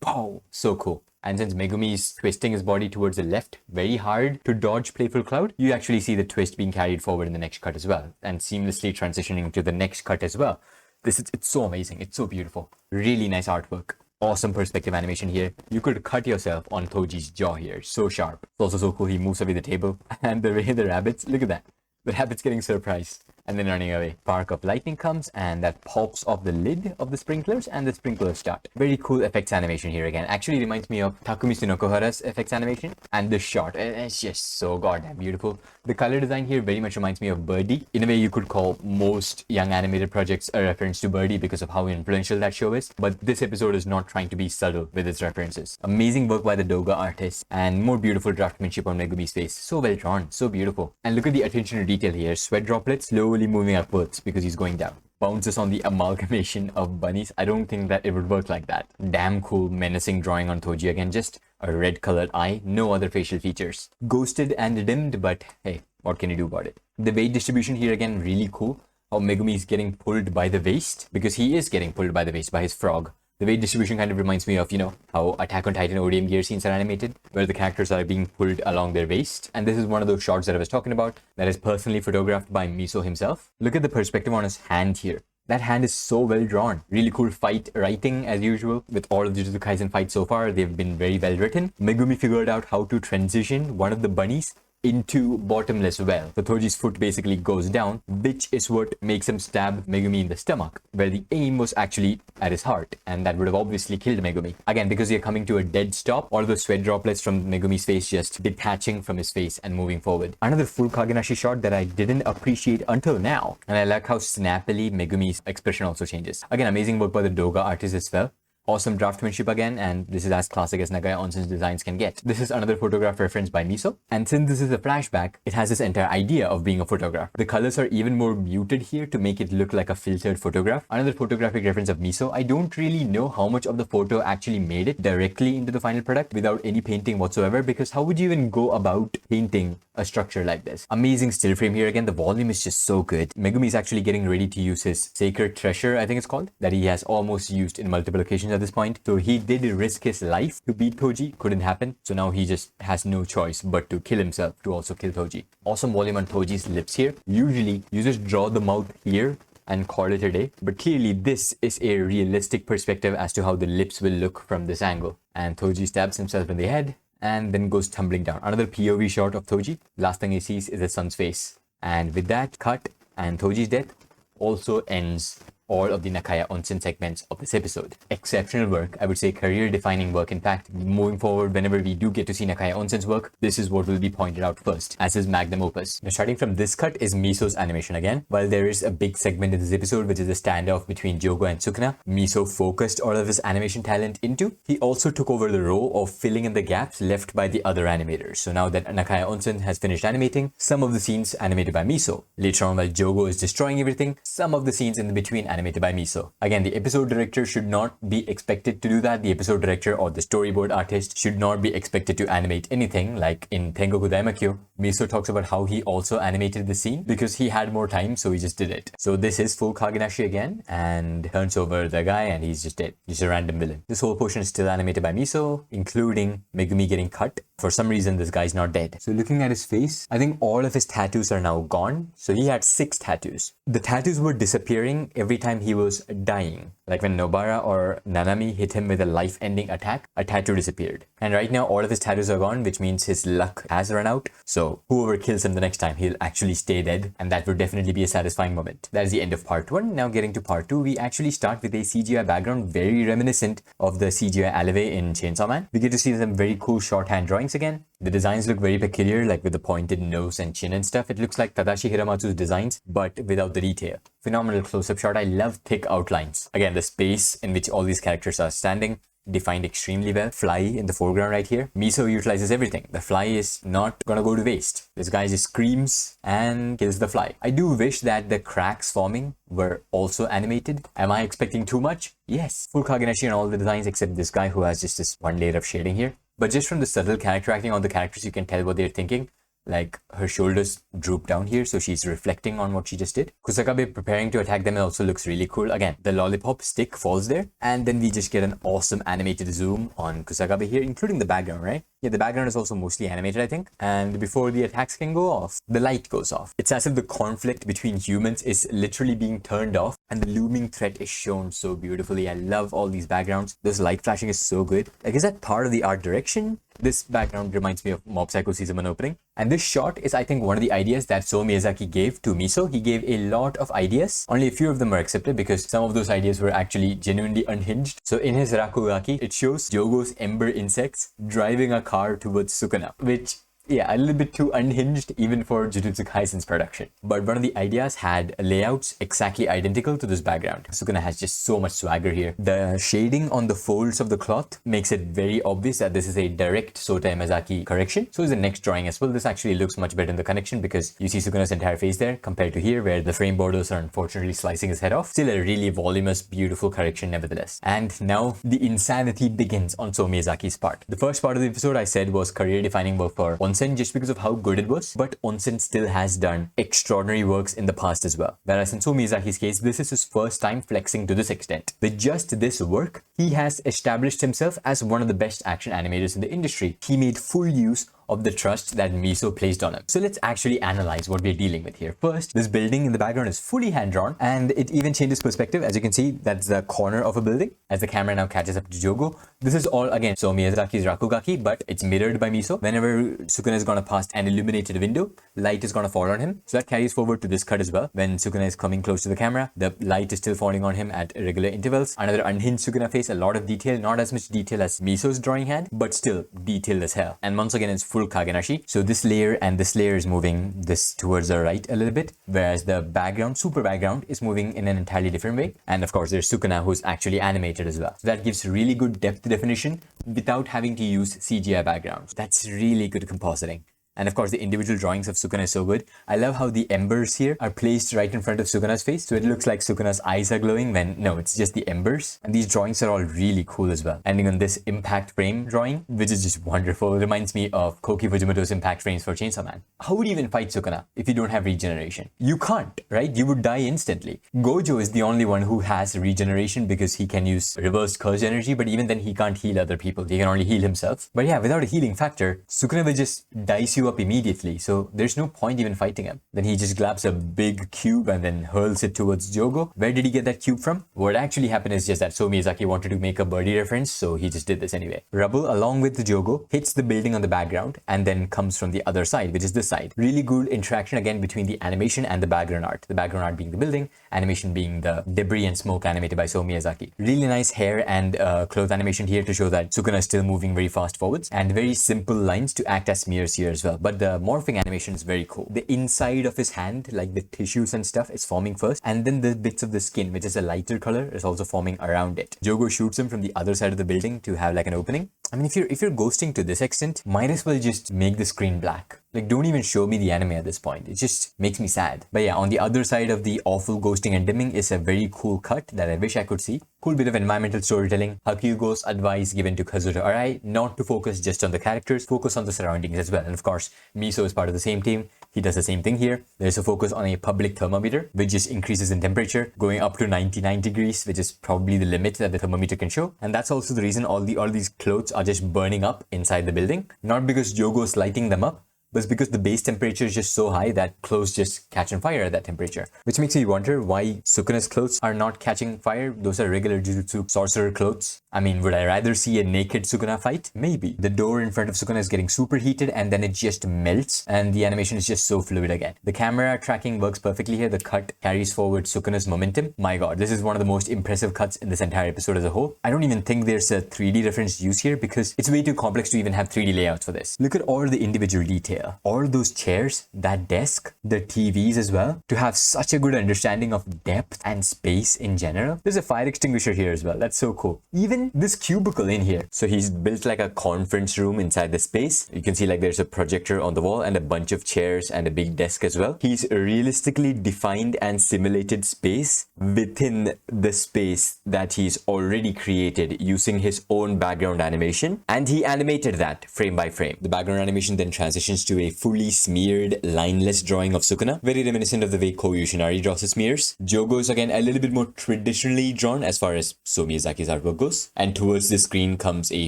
Wow, so cool. And since Megumi is twisting his body towards the left very hard to dodge Playful Cloud, you actually see the twist being carried forward in the next cut as well, and seamlessly transitioning to the next cut as well. It's so amazing. It's so beautiful. Really nice artwork. Awesome perspective animation here. You could cut yourself on Toji's jaw here. So sharp. It's also so cool he moves away the table. And the way the rabbits, look at that. The rabbit's getting surprised and then running away. Spark of lightning comes and that pops off the lid of the sprinklers and the sprinklers start. Very cool effects animation here again. Actually reminds me of Takumi Tsunokohara's effects animation. And the shot, it's just so goddamn beautiful. The color design here very much reminds me of Birdie. In a way, you could call most young animated projects a reference to Birdie because of how influential that show is. But this episode is not trying to be subtle with its references. Amazing work by the Doga artist and more beautiful draftsmanship on Megumi's face. So well drawn, so beautiful. And look at the attention to detail here. Sweat droplets slowly moving upwards because he's going down. Bounces on the amalgamation of bunnies. I don't think that it would work like that. Damn cool menacing drawing on Toji again. Just a red colored eye, no other facial features. Ghosted and dimmed, but hey, what can you do about it? The weight distribution here again really cool. How Megumi is getting pulled by the waist, because he is getting pulled by the waist by his frog. The weight distribution kind of reminds me of, you know, how Attack on Titan ODM gear scenes are animated, where the characters are being pulled along their waist. And this is one of those shots that I was talking about that is personally photographed by Miso himself. Look at the perspective on his hand here. That hand is so well drawn. Really cool fight writing as usual. With all of the Jujutsu Kaisen fights so far, they've been very well written. Megumi figured out how to transition one of the bunnies into bottomless well. So Toji's foot basically goes down, which is what makes him stab Megumi in the stomach, where the aim was actually at his heart, and that would have obviously killed Megumi. Again, because you're coming to a dead stop, all the sweat droplets from Megumi's face just detaching from his face and moving forward. Another full Kagenashi shot that I didn't appreciate until now, and I like how snappily Megumi's expression also changes. Again, amazing work by the Doga artist as well. Awesome draftsmanship again, and this is as classic as Nagaya Onsen's designs can get. This is another photograph reference by Miso, and since this is a flashback, it has this entire idea of being a photograph. The colors are even more muted here to make it look like a filtered photograph. Another photographic reference of Miso. I don't really know how much of the photo actually made it directly into the final product without any painting whatsoever, because how would you even go about painting a structure like this? Amazing still frame here again. The volume is just so good. Megumi is actually getting ready to use his sacred treasure, I think it's called, that he has almost used in multiple occasions at this point. So he did risk his life to beat Toji. Couldn't happen. So now he just has no choice but to kill himself to also kill Toji. Awesome volume on Toji's lips here. Usually you just draw the mouth here and call it a day. But clearly this is a realistic perspective as to how the lips will look from this angle. And Toji stabs himself in the head and then goes tumbling down. Another POV shot of Toji. Last thing he sees is his son's face. And with that cut and Toji's death also ends all of the Nakaya Onsen segments of this episode. Exceptional work, I would say career-defining work. In fact, moving forward, whenever we do get to see Nakaya Onsen's work, this is what will be pointed out first as his magnum opus. Now, starting from this cut is Miso's animation again. While there is a big segment in this episode, which is a standoff between Jogo and Sukuna, Miso focused all of his animation talent into. He also took over the role of filling in the gaps left by the other animators. So now that Nakaya Onsen has finished animating, some of the scenes animated by Miso. Later on, while Jogo is destroying everything, some of the scenes in the between animated by Miso. Again, the episode director should not be expected to do that. The episode director or the storyboard artist should not be expected to animate anything. Like in Tengoku Daimakyo, Miso talks about how he also animated the scene because he had more time, so he just did it. So this is full Kagenashi again, and turns over the guy and he's just dead. Just a random villain. This whole portion is still animated by Miso, including Megumi getting cut. For some reason, this guy's not dead. So looking at his face, I think all of his tattoos are now gone. So he had 6 tattoos. The tattoos were disappearing every time he was dying. Like when Nobara or Nanami hit him with a life-ending attack, a tattoo disappeared. And right now, all of his tattoos are gone, which means his luck has run out. So whoever kills him the next time, he'll actually stay dead. And that would definitely be a satisfying moment. That is the end of part 1. Now getting to part 2, we actually start with a CGI background very reminiscent of the CGI alleyway in Chainsaw Man. We get to see some very cool shorthand drawings again. The designs look very peculiar, like with the pointed nose and chin and stuff. It looks like Tadashi Hiramatsu's designs, but without the detail. Phenomenal close-up shot. I love thick outlines. Again, the space in which all these characters are standing defined extremely well. Fly in the foreground right here. Miso utilizes everything. The fly is not gonna go to waste. This guy just screams and kills the fly. I do wish that the cracks forming were also animated. Am I expecting too much? Yes. Full Kagenashi on all the designs except this guy who has just this one layer of shading here. But just from the subtle character acting on the characters, you can tell what they're thinking. Like her shoulders droop down here, so she's reflecting on what she just did. Kusakabe preparing to attack them also looks really cool. Again, the lollipop stick falls there, and then we just get an awesome animated zoom on Kusakabe here, including the background, right? Yeah, the background is also mostly animated, I think. And before the attacks can go off, the light goes off. It's as if the conflict between humans is literally being turned off, and the looming threat is shown so beautifully. I love all these backgrounds. This light flashing is so good. Like, is that part of the art direction? This background reminds me of Mob Psycho Season 1 opening. And this shot is, I think, one of the ideas that So Miyazaki gave to Miso. He gave a lot of ideas. Only a few of them were accepted because some of those ideas were actually genuinely unhinged. So in his Rakugaki, it shows Jogo's ember insects driving a car towards Sukuna, which, yeah, a little bit too unhinged even for Jujutsu Kaisen's production. But one of the ideas had layouts exactly identical to this background. Sukuna has just so much swagger here. The shading on the folds of the cloth makes it very obvious that this is a direct Sota Imazaki correction. So is the next drawing as well. This actually looks much better in the connection because you see Sukuna's entire face there compared to here where the frame borders are unfortunately slicing his head off. Still a really voluminous, beautiful correction nevertheless. And now the insanity begins on So Miyazaki's part. The first part of the episode I said was career-defining work for Onsen just because of how good it was, but Onsen still has done extraordinary works in the past as well. Whereas in So Miyazaki's case, this is his first time flexing to this extent. With just this work, he has established himself as one of the best action animators in the industry. He made full use of the trust that Miso placed on him. So let's actually analyze what we're dealing with here. First, this building in the background is fully hand-drawn, and it even changes perspective. As you can see, that's the corner of a building. As the camera now catches up to Jogo, this is all, again, So Miyazaki's Rakugaki, but it's mirrored by Miso. Whenever Sukuna is gonna pass an illuminated window, light is gonna fall on him. So that carries forward to this cut as well. When Sukuna is coming close to the camera, the light is still falling on him at irregular intervals. Another unhinged Sukuna face, a lot of detail, not as much detail as Miso's drawing hand, but still detailed as hell. And once again, it's full Kagenashi. So this layer and this layer is moving this towards the right a little bit, whereas the background, super background, is moving in an entirely different way. And of course, there's Sukuna who's actually animated as well. So that gives really good depth definition without having to use CGI backgrounds. That's really good compositing. And of course, the individual drawings of Sukuna is so good. I love how the embers here are placed right in front of Sukuna's face. So it looks like Sukuna's eyes are glowing when, no, it's just the embers. And these drawings are all really cool as well. Ending on this impact frame drawing, which is just wonderful. It reminds me of Koki Fujimoto's impact frames for Chainsaw Man. How would you even fight Sukuna if you don't have regeneration? You can't, right? You would die instantly. Gojo is the only one who has regeneration because he can use reversed curse energy, but even then he can't heal other people. He can only heal himself. But yeah, without a healing factor, Sukuna will just dice you up immediately, so there's no point even fighting him. Then he just grabs a big cube and then hurls it towards Jogo. Where did he get that cube from? What actually happened is just that So Miyazaki wanted to make a birdie reference, so he just did this anyway. Rubble along with the Jogo hits the building on the background and then comes from the other side, which is this side. Really good interaction again between the animation and the background art. The background art being the building, animation being the debris and smoke animated by So Miyazaki. Really nice hair and cloth animation here to show that Sukuna is still moving very fast forwards, and very simple lines to act as smears here as well. But the morphing animation is very cool. The inside of his hand, like the tissues and stuff, is forming first, and then the bits of the skin, which is a lighter color, is also forming around it. Jogo shoots him from the other side of the building to have like an opening. I mean, if you're ghosting to this extent, might as well just make the screen black. Like, don't even show me the anime at this point. It just makes me sad. But yeah, on the other side of the awful ghosting and dimming is a very cool cut that I wish I could see. Cool bit of environmental storytelling. Hakyugo's advice given to Kazuto Arai not to focus just on the characters, focus on the surroundings as well. And of course, Miso is part of the same team. He does the same thing here. There's a focus on a public thermometer, which just increases in temperature, going up to 99 degrees, which is probably the limit that the thermometer can show. And that's also the reason all these clothes are just burning up inside the building. Not because Jogo's lighting them up, but it's because the base temperature is just so high that clothes just catch on fire at that temperature. Which makes me wonder why Sukuna's clothes are not catching fire. Those are regular Jujutsu sorcerer clothes. I mean, would I rather see a naked Sukuna fight? Maybe. The door in front of Sukuna is getting superheated and then it just melts and the animation is just so fluid again. The camera tracking works perfectly here. The cut carries forward Sukuna's momentum. My god, this is one of the most impressive cuts in this entire episode as a whole. I don't even think there's a 3D reference used here because it's way too complex to even have 3D layouts for this. Look at all the individual details. detail. All those chairs, that desk, the TVs as well, to have such a good understanding of depth and space in general. There's a fire extinguisher here as well. That's so cool. Even this cubicle in here. So he's built like a conference room inside the space. You can see like there's a projector on the wall and a bunch of chairs and a big desk as well. He's realistically defined and simulated space within the space that he's already created using his own background animation, and he animated that frame by frame. The background animation then transitions to a fully smeared, lineless drawing of Sukuna, very reminiscent of the way Ko Yoshinari draws his smears. Jogo is again a little bit more traditionally drawn as far as So Miyazaki's artwork goes, and towards the screen comes a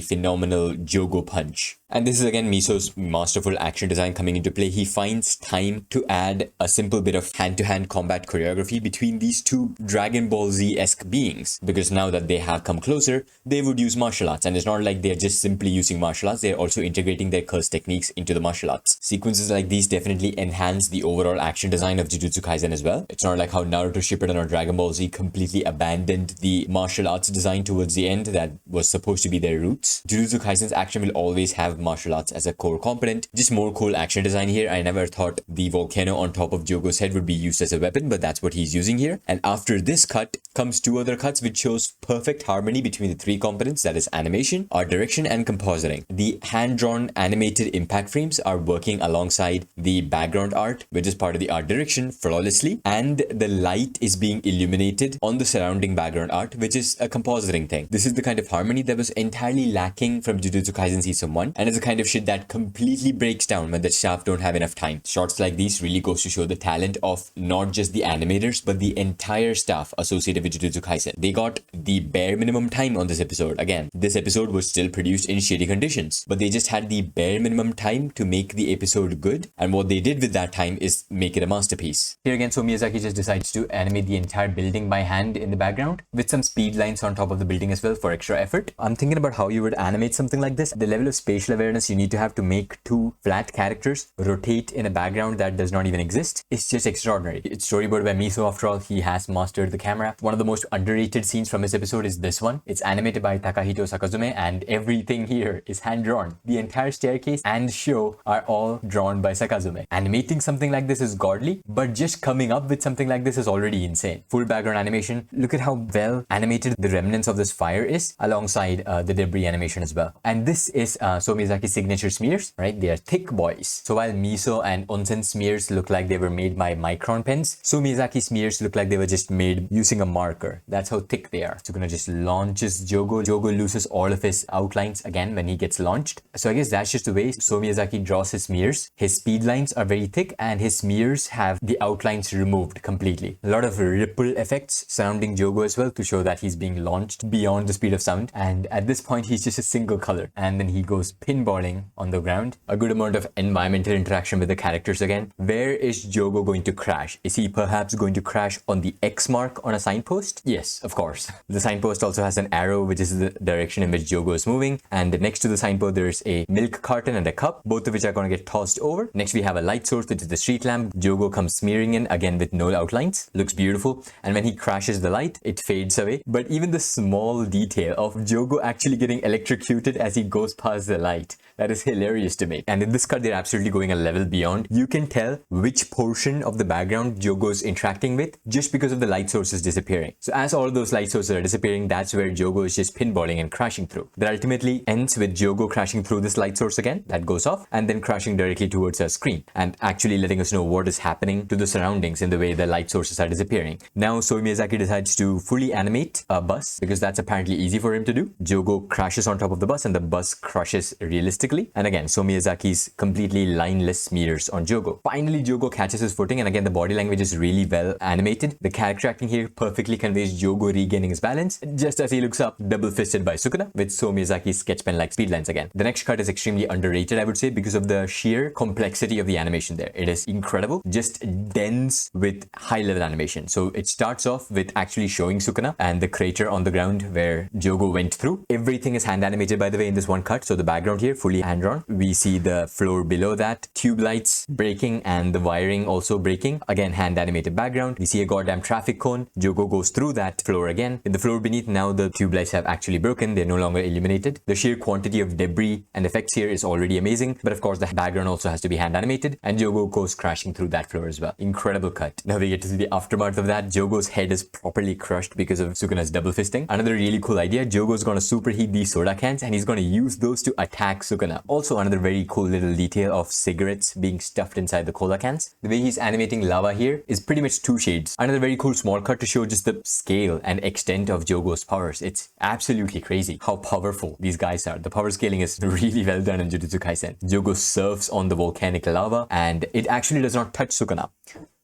phenomenal Jogo punch. And this is again Miso's masterful action design coming into play. He finds time to add a simple bit of hand-to-hand combat choreography between these two Dragon Ball Z-esque beings, because now that they have come closer, they would use martial arts, and it's not like they're just simply using martial arts, they're also integrating their curse techniques into the martial arts. Sequences like these definitely enhance the overall action design of Jujutsu Kaisen as well. It's not like how Naruto Shippuden or Dragon Ball Z completely abandoned the martial arts design towards the end that was supposed to be their roots. Jujutsu Kaisen's action will always have martial arts as a core component. Just more cool action design here. I never thought the volcano on top of Jogo's head would be used as a weapon, but that's what he's using here. And after this cut comes two other cuts which shows perfect harmony between the three components, that is animation, art direction, and compositing. The hand-drawn animated impact frames are working alongside the background art, which is part of the art direction, flawlessly, and the light is being illuminated on the surrounding background art, which is a compositing thing. This is the kind of harmony that was entirely lacking from Jujutsu Kaisen Season 1, and is the kind of shit that completely breaks down when the staff don't have enough time. Shots like these really goes to show the talent of not just the animators, but the entire staff associated with Jujutsu Kaisen. They got the bare minimum time on this episode. Again, this episode was still produced in shitty conditions, but they just had the bare minimum time to make the episode good, and what they did with that time is make it a masterpiece. Here again, So Miyazaki just decides to animate the entire building by hand in the background, with some speed lines on top of the building as well for extra effort. I'm thinking about how you would animate something like this. The level of spatial awareness you need to have to make two flat characters rotate in a background that does not even exist is just extraordinary. It's storyboarded by Miso after all. He has mastered the camera. One of the most underrated scenes from this episode is this one. It's animated by Takahito Sakazume, and everything here is hand-drawn. The entire staircase and show are all drawn by Sakazume. Animating something like this is godly, but just coming up with something like this is already insane. Full background animation. Look at how well animated the remnants of this fire is, alongside the debris animation as well. And this is So Miyazaki's signature smears, right? They are thick boys. So while Miso and Onsen smears look like they were made by micron pens, So Miyazaki smears look like they were just made using a marker. That's how thick they are. So gonna just launches Jogo. Jogo loses all of his outlines again when he gets launched. So I guess that's just the way So Miyazaki draws his smears. His speed lines are very thick, and his smears have the outlines removed completely. A lot of ripple effects surrounding Jogo as well to show that he's being launched beyond the speed of sound. And at this point, he's just a single color, and then he goes pinballing on the ground. A good amount of environmental interaction with the characters again. Where is Jogo going to crash? Is he perhaps going to crash on the X mark on a signpost? Yes, of course. The signpost also has an arrow, which is the direction in which Jogo is moving. And next to the signpost, there's a milk carton and a cup, both of which are going to get tossed over. Next, we have a light source, which is the street lamp. Jogo comes smearing in, again with no outlines. Looks beautiful. And when he crashes the light, it fades away. But even the small detail of Jogo actually getting electrocuted as he goes past the light, that is hilarious to me. And in this cut, they're absolutely going a level beyond. You can tell which portion of the background Jogo's interacting with just because of the light sources disappearing. So as all of those light sources are disappearing, that's where Jogo is just pinballing and crashing through. That ultimately ends with Jogo crashing through this light source again, that goes off, and then crashing directly towards our screen, and actually letting us know what is happening to the surroundings in the way the light sources are disappearing. Now, So Miyazaki decides to fully animate a bus, because that's apparently easy for him to do. Jogo crashes on top of the bus, and the bus crushes realistically. And again, So Miyazaki's completely lineless smears on Jogo. Finally, Jogo catches his footing, and again, the body language is really well animated. The character acting here perfectly conveys Jogo regaining his balance, just as he looks up, double-fisted by Sukuna, with So Miyazaki's sketch pen-like speed lines again. The next cut is extremely underrated, I would say, because of the sheer complexity of the animation there. It is incredible, just dense with high-level animation. So it starts off with actually showing Sukuna and the crater on the ground where Jogo went through. Everything is hand animated, by the way, in this one cut. So the background background here, fully hand-drawn. We see the floor below that, tube lights breaking and the wiring also breaking. Again, hand-animated background. We see a goddamn traffic cone. Jogo goes through that floor again. In the floor beneath, now the tube lights have actually broken. They're no longer illuminated. The sheer quantity of debris and effects here is already amazing, but of course the background also has to be hand-animated, and Jogo goes crashing through that floor as well. Incredible cut. Now we get to see the aftermath of that. Jogo's head is properly crushed because of Sukuna's double fisting. Another really cool idea, Jogo's gonna superheat these soda cans and he's gonna use those to attack Sukuna. Also another very cool little detail of cigarettes being stuffed inside the cola cans. The way he's animating lava here is pretty much 2 shades. Another very cool small cut to show just the scale and extent of Jogo's powers. It's absolutely crazy how powerful these guys are. The power scaling is really well done in Jujutsu Kaisen. Jogo surfs on the volcanic lava and it actually does not touch Sukuna.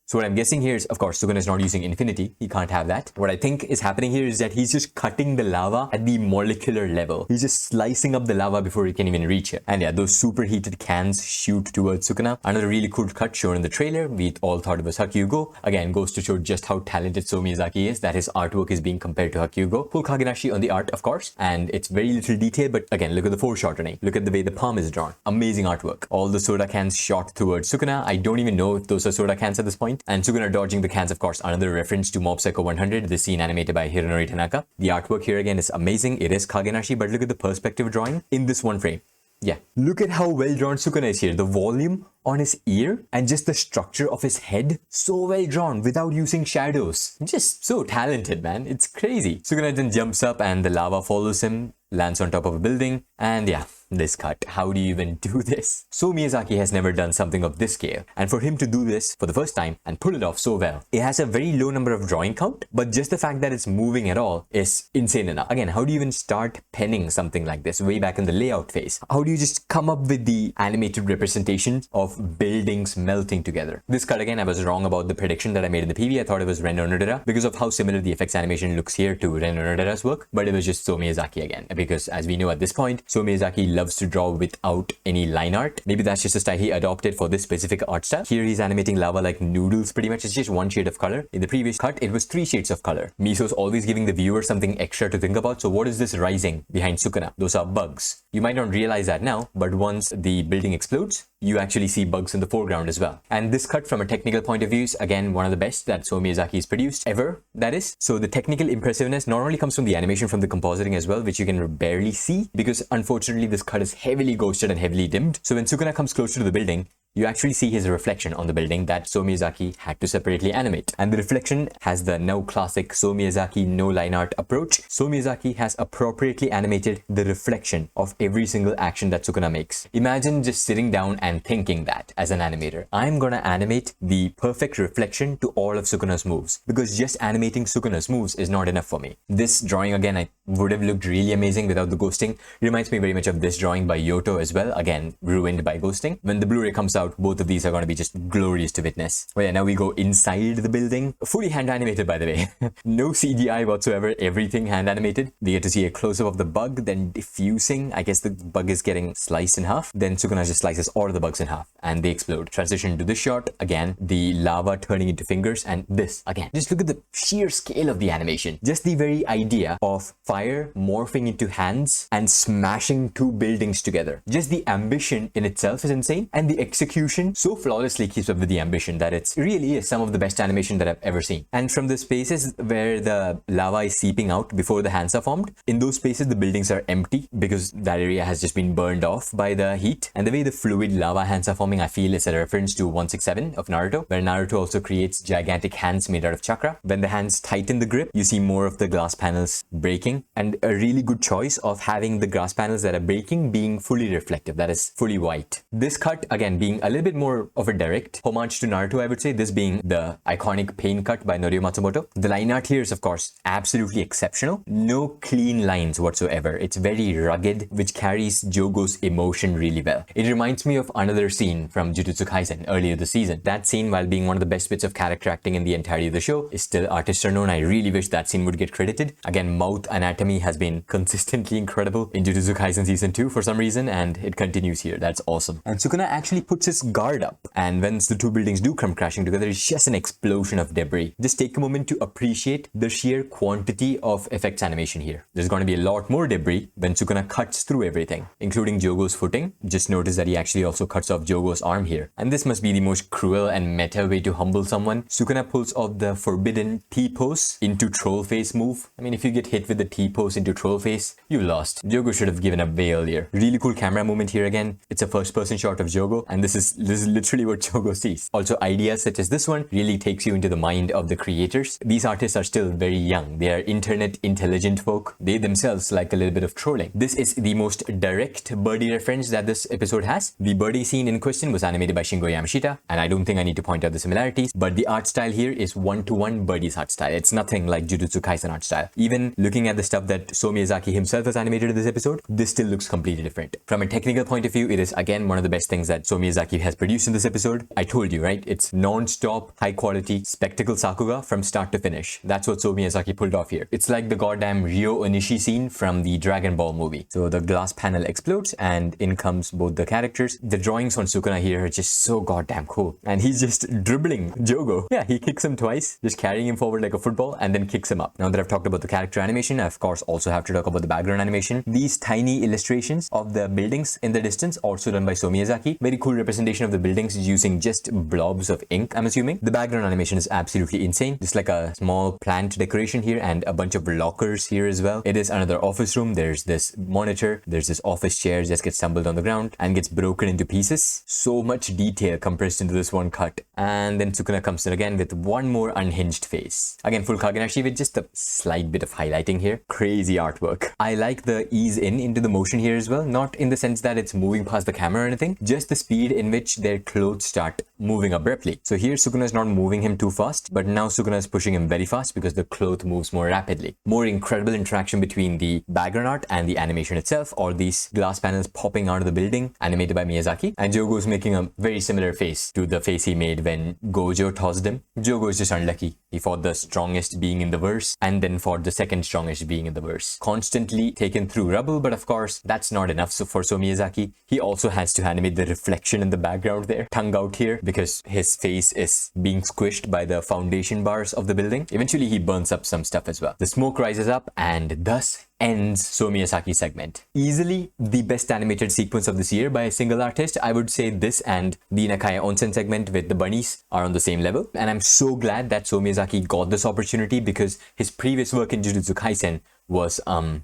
So what I'm guessing here is, of course, Sukuna is not using infinity. He can't have that. What I think is happening here is that he's just cutting the lava at the molecular level. He's just slicing up the lava before he can even reach it. And yeah, those superheated cans shoot towards Sukuna. Another really cool cut shown in the trailer. We all thought it was Hakyugo. Again, goes to show just how talented So Miyazaki is, that his artwork is being compared to Hakyugo. Full Kagenashi on the art, of course. And it's very little detail, but again, look at the foreshortening. Look at the way the palm is drawn. Amazing artwork. All the soda cans shot towards Sukuna. I don't even know if those are soda cans at this point. And Sukuna dodging the cans, of course, another reference to Mob Psycho 100, the scene animated by Hironori Tanaka. The artwork here again is amazing. It is Kagenashi, but look at the perspective drawing in this one frame. Yeah, look at how well drawn Sukuna is here. The volume on his ear and just the structure of his head, so well drawn without using shadows. Just so talented, man. It's crazy. Sukuna then jumps up and the lava follows him, lands on top of a building, and yeah, this cut. How do you even do this? So Miyazaki has never done something of this scale, and for him to do this for the first time and pull it off so well, it has a very low number of drawing count, but just the fact that it's moving at all is insane enough. Again, how do you even start penning something like this way back in the layout phase? How do you just come up with the animated representation of buildings melting together? This cut again, I was wrong about the prediction that I made in the PV. I thought it was Ren Onodera because of how similar the effects animation looks here to Ren Onodera's work, but it was just So Miyazaki again, because as we know at this point, So Miyazaki loves to draw without any line art. Maybe that's just a style he adopted for this specific art style. Here he's animating lava like noodles pretty much. It's just 1 shade of color. In the previous cut, it was 3 shades of color. Miso's always giving the viewer something extra to think about. So what is this rising behind Sukuna? Those are bugs. You might not realize that now, but once the building explodes, you actually see bugs in the foreground as well. And this cut from a technical point of view is again one of the best that So Miyazaki has produced ever, that is. So the technical impressiveness not only comes from the animation, from the compositing as well, which you can barely see because unfortunately this cut is heavily ghosted and heavily dimmed. So when Sukuna comes closer to the building, you actually see his reflection on the building that So Miyazaki had to separately animate. And the reflection has the now classic So Miyazaki no line art approach. So Miyazaki has appropriately animated the reflection of every single action that Sukuna makes. Imagine just sitting down and thinking that as an animator, I'm gonna animate the perfect reflection to all of Sukuna's moves, because just animating Sukuna's moves is not enough for me. This drawing again, I would have looked really amazing without the ghosting. Reminds me very much of this drawing by Yoto as well, again ruined by ghosting. When the Blu-ray comes out, both of these are going to be just glorious to witness. Well, yeah, now we go inside the building. Fully hand animated, by the way. No CGI whatsoever, everything hand animated. We get to see a close-up of the bug, then diffusing. I guess the bug is getting sliced in half. Then Sukuna just slices all of the bugs in half and they explode. Transition to this shot, again, the lava turning into fingers, and this again. Just look at the sheer scale of the animation. Just the very idea of fire morphing into hands and smashing 2 buildings together. Just the ambition in itself is insane, and the execution so flawlessly keeps up with the ambition that it's really is some of the best animation that I've ever seen. And from the spaces where the lava is seeping out before the hands are formed, in those spaces the buildings are empty because that area has just been burned off by the heat. And the way the fluid lava hands are forming, I feel is a reference to 167 of Naruto, where Naruto also creates gigantic hands made out of chakra. When the hands tighten the grip, you see more of the glass panels breaking, and a really good choice of having the glass panels that are breaking being fully reflective, that is fully white. This cut again being a little bit more of a direct homage to Naruto, I would say, this being the iconic pain cut by Norio Matsumoto. The line art here is of course absolutely exceptional. No clean lines whatsoever. It's very rugged, which carries Jogo's emotion really well. It reminds me of another scene from Jujutsu Kaisen earlier this season. That scene, while being one of the best bits of character acting in the entirety of the show, is still artist unknown. I really wish that scene would get credited. Again, mouth anatomy has been consistently incredible in Jujutsu Kaisen season 2 for some reason, and it continues here. That's awesome. And Sukuna actually puts his his guard up. And once the two buildings do come crashing together, it's just an explosion of debris. Just take a moment to appreciate the sheer quantity of effects animation here. There's going to be a lot more debris when Sukuna cuts through everything, including Jogo's footing. Just notice that he actually also cuts off Jogo's arm here. And this must be the most cruel and meta way to humble someone. Sukuna pulls off the forbidden T-pose into troll face move. I mean, if you get hit with the T-pose into troll face, you lost. Jogo should have given up way earlier. Really cool camera moment here again. It's a first-person shot of Jogo, and this is literally what Jogo sees. Also, ideas such as this one really takes you into the mind of the creators. These artists are still very young. They are internet intelligent folk. They themselves like a little bit of trolling. This is the most direct birdie reference that this episode has. The birdie scene in question was animated by Shingo Yamashita, and I don't think I need to point out the similarities, but the art style here is one-to-one birdie's art style. It's nothing like Jujutsu Kaisen art style. Even looking at the stuff that So Miyazaki himself has animated in this episode, this still looks completely different. From a technical point of view, it is again one of the best things that So Miyazaki has produced in this episode. I told you, right? It's non-stop, high-quality, spectacle Sakuga from start to finish. That's what So Miyazaki pulled off here. It's like the goddamn Ryo Onishi scene from the Dragon Ball movie. So the glass panel explodes and in comes both the characters. The drawings on Sukuna here are just so goddamn cool. And he's just dribbling Jogo. Yeah, he kicks him twice, just carrying him forward like a football and then kicks him up. Now that I've talked about the character animation, I of course also have to talk about the background animation. These tiny illustrations of the buildings in the distance, also done by So Miyazaki. Very cool representation of the buildings using just blobs of ink, I'm assuming. The background animation is absolutely insane. Just like a small plant decoration here and a bunch of lockers here as well. It is another office room. There's this monitor. There's this office chair just gets stumbled on the ground and gets broken into pieces. So much detail compressed into this one cut. And then Sukuna comes in again with one more unhinged face. Again, full Kagenashi with just a slight bit of highlighting here. Crazy artwork. I like the ease into the motion here as well. Not in the sense that it's moving past the camera or anything, just the speed in which their clothes start moving abruptly. So here Sukuna is not moving him too fast, but now Sukuna is pushing him very fast because the cloth moves more rapidly. More incredible interaction between the background art and the animation itself. All these glass panels popping out of the building, animated by Miyazaki. And Jogo is making a very similar face to the face he made when Gojo tossed him. Jogo is just unlucky. He fought the strongest being in the verse and then fought the second strongest being in the verse. Constantly taken through rubble, but of course that's not enough. So for So Miyazaki, he also has to animate the reflection in the background there, tongue out here, because his face is being squished by the foundation bars of the building. Eventually he burns up some stuff as well. The smoke rises up and thus ends So Miyazaki's segment. Easily the best animated sequence of this year by a single artist. I would say this and the Nakaya Onsen segment with the bunnies are on the same level. And I'm so glad that So Miyazaki got this opportunity because his previous work in Jujutsu Kaisen was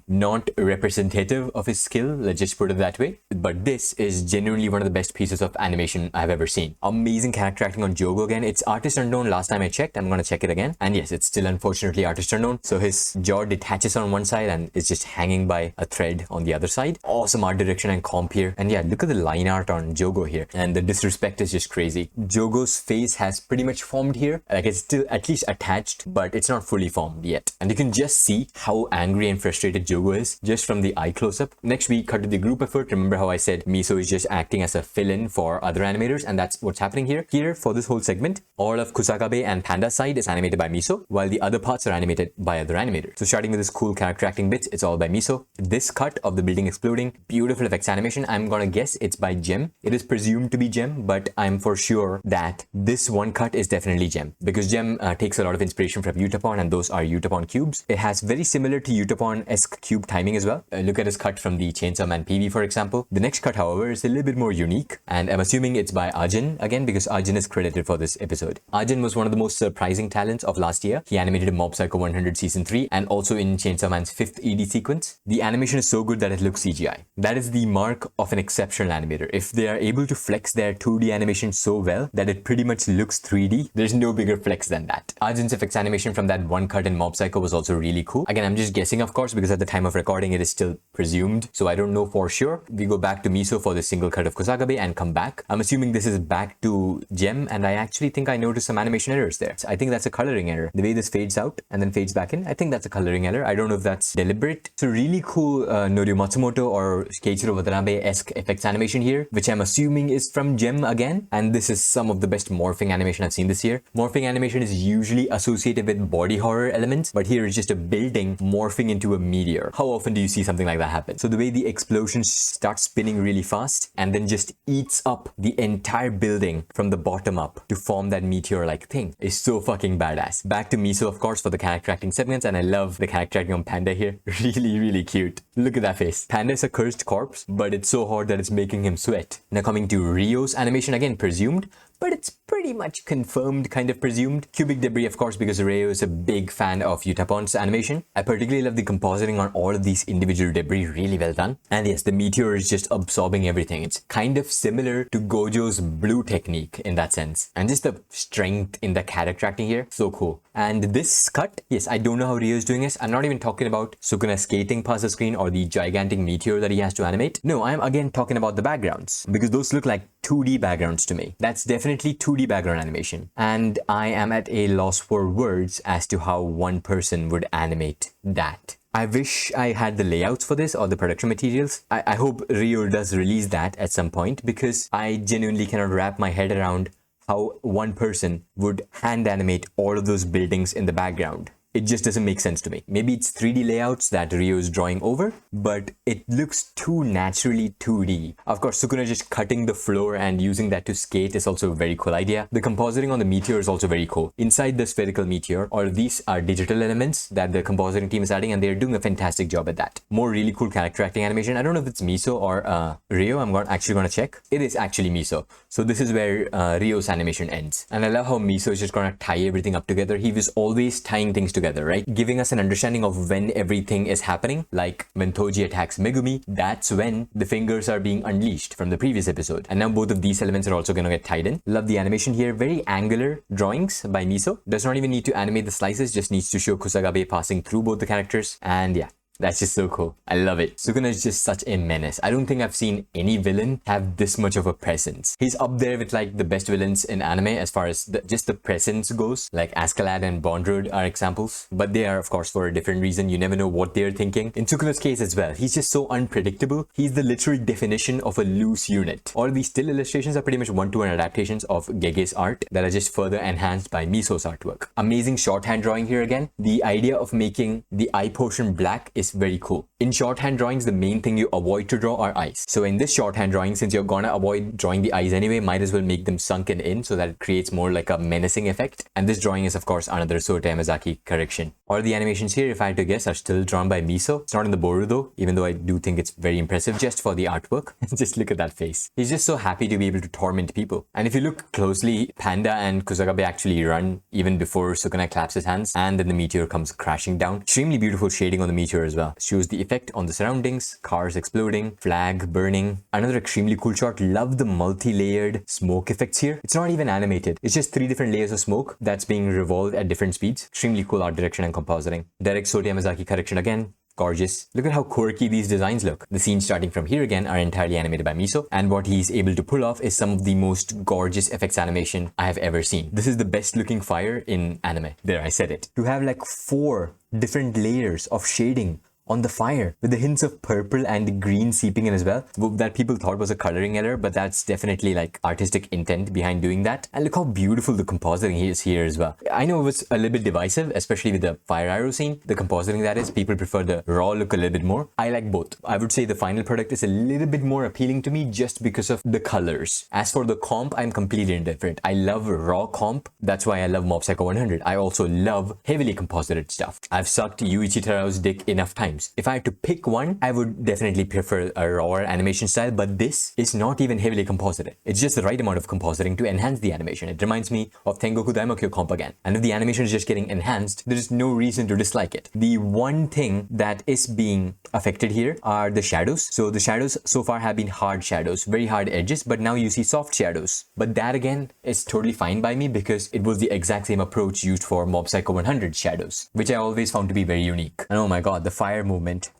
not representative of his skill, let's just put it that way. But this is genuinely one of the best pieces of animation I've ever seen. Amazing character acting on Jogo again. It's artist unknown last time I checked. I'm gonna check it again. And yes, it's still unfortunately artist unknown. So his jaw detaches on one side and is just hanging by a thread on the other side. Awesome art direction and comp here. And yeah, look at the line art on Jogo here. And the disrespect is just crazy. Jogo's face has pretty much formed here. Like it's still at least attached, but it's not fully formed yet. And you can just see how angry and frustrated Jogo is just from the eye close-up. Next we cut to the group effort. Remember how I said Miso is just acting as a fill-in for other animators, and that's what's happening here. Here for this whole segment, all of Kusakabe and Panda's side is animated by Miso, while the other parts are animated by other animators. So starting with this cool character acting bits, it's all by Miso. This cut of the building exploding, beautiful effects animation. I'm gonna guess it's by Gem. It is presumed to be Gem, but I'm for sure that this one cut is definitely Gem because Gem takes a lot of inspiration from Utapon, and those are Utapon cubes. It has very similar to Utapon-esque cube timing as well. Look at his cut from the Chainsaw Man PV, for example. The next cut, however, is a little bit more unique, and I'm assuming it's by Ajin again because Ajin is credited for this episode. Ajin was one of the most surprising talents of last year. He animated in Mob Psycho 100 Season 3 and also in Chainsaw Man's 5th ED sequence. The animation is so good that it looks CGI. That is the mark of an exceptional animator. If they are able to flex their 2D animation so well that it pretty much looks 3D, there's no bigger flex than that. Ajin's effects animation from that one cut in Mob Psycho was also really cool. Again, I'm just guessing, of course, because at the time of recording it is still presumed, so I don't know for sure. We go back to Miso for the single cut of Kusakabe and come back. I'm assuming this is back to Gem, and I actually think I noticed some animation errors there. So I think that's a coloring error. The way this fades out and then fades back in, I think that's a coloring error. I don't know if that's deliberate. So really cool Norio Matsumoto or Keiichiro Watanabe-esque effects animation here, which I'm assuming is from Gem again, and this is some of the best morphing animation I've seen this year. Morphing animation is usually associated with body horror elements, but here it's just a building morphing morphing into a meteor. How often do you see something like that happen? So the way the explosion starts spinning really fast and then just eats up the entire building from the bottom up to form that meteor-like thing is so fucking badass. Back to Miso, of course, for the character acting segments, and I love the character acting on Panda here. Really, really cute. Look at that face. Panda is a cursed corpse, but it's so hot that it's making him sweat. Now coming to Ryo's animation, again presumed, but it's pretty much confirmed, kind of presumed. Cubic debris, of course, because Ryo is a big fan of Utapon's animation. I particularly love the compositing on all of these individual debris, really well done. And yes, the meteor is just absorbing everything. It's kind of similar to Gojo's blue technique in that sense. And just the strength in the character acting here, so cool. And this cut, yes, I don't know how Ryo is doing this. I'm not even talking about Sukuna skating past the screen or the gigantic meteor that he has to animate. No, I'm again talking about the backgrounds, because those look like 2D backgrounds to me. That's definitely 2D background animation. And I am at a loss for words as to how one person would animate that. I wish I had the layouts for this or the production materials. I hope Ryo does release that at some point, because I genuinely cannot wrap my head around how one person would hand animate all of those buildings in the background. It just doesn't make sense to me. Maybe it's 3D layouts that Ryo is drawing over, but it looks too naturally 2D. Of course, Sukuna just cutting the floor and using that to skate is also a very cool idea. The compositing on the meteor is also very cool. Inside the spherical meteor, all of these are digital elements that the compositing team is adding, and they're doing a fantastic job at that. More really cool character acting animation. I don't know if it's Miso or Ryo. I'm actually gonna check. It is actually Miso. So this is where Ryo's animation ends. And I love how Miso is just gonna tie everything up together. He was always tying things together, right? Giving us an understanding of when everything is happening. Like when Toji attacks Megumi, that's when the fingers are being unleashed from the previous episode. And now both of these elements are also gonna get tied in. Love the animation here. Very angular drawings by Miso. Does not even need to animate the slices, just needs to show Kusagabe passing through both the characters. And yeah, that's just so cool. I love it. Sukuna is just such a menace. I don't think I've seen any villain have this much of a presence. He's up there with like the best villains in anime as far as just the presence goes. Like Askeladd and Bondroid are examples. But they are, of course, for a different reason. You never know what they're thinking. In Sukuna's case as well, he's just so unpredictable. He's the literal definition of a loose unit. All of these still illustrations are pretty much one-to-one adaptations of Gege's art that are just further enhanced by Miso's artwork. Amazing shorthand drawing here again. The idea of making the eye portion black is very cool. In shorthand drawings, the main thing you avoid to draw are eyes. So in this shorthand drawing, since you're gonna avoid drawing the eyes anyway, might as well make them sunken in so that it creates more like a menacing effect. And this drawing is, of course, another Sota Yamazaki correction. All the animations here, if I had to guess, are still drawn by Miso. It's not in the Boru though, even though I do think it's very impressive just for the artwork. Just look at that face. He's just so happy to be able to torment people. And if you look closely, Panda and Kusagabe actually run even before Sukuna claps his hands, and then the meteor comes crashing down. Extremely beautiful shading on the meteor as well. Shows the effect on the surroundings, cars exploding, flag burning. Another extremely cool shot. Love the multi-layered smoke effects here. It's not even animated. It's just 3 different layers of smoke that's being revolved at different speeds. Extremely cool art direction and compositing. Direct Sota Yamazaki correction again. Gorgeous. Look at how quirky these designs look. The scenes starting from here again are entirely animated by Miso, and what he's able to pull off is some of the most gorgeous effects animation I have ever seen. This is the best looking fire in anime. There, I said it. To have like 4 different layers of shading on the fire with the hints of purple and green seeping in as well, that people thought was a coloring error, but that's definitely like artistic intent behind doing that. And look how beautiful the compositing is here as well. I know it was a little bit divisive, especially with the fire arrow scene. The compositing, that is, people prefer the raw look a little bit more. I like both. I would say the final product is a little bit more appealing to me just because of the colors. As for the comp, I'm completely indifferent. I love raw comp. That's why I love Mob Psycho 100. I also love heavily composited stuff. I've sucked Yuichi Tarao's dick enough times. If I had to pick one, I would definitely prefer a rawer animation style, but this is not even heavily composited. It's just the right amount of compositing to enhance the animation. It reminds me of Tengoku Daimokyo comp again. And if the animation is just getting enhanced, there is no reason to dislike it. The one thing that is being affected here are the shadows. So the shadows so far have been hard shadows, very hard edges, but now you see soft shadows. But that again is totally fine by me because it was the exact same approach used for Mob Psycho 100 shadows, which I always found to be very unique. And oh my god, the fire fire movement.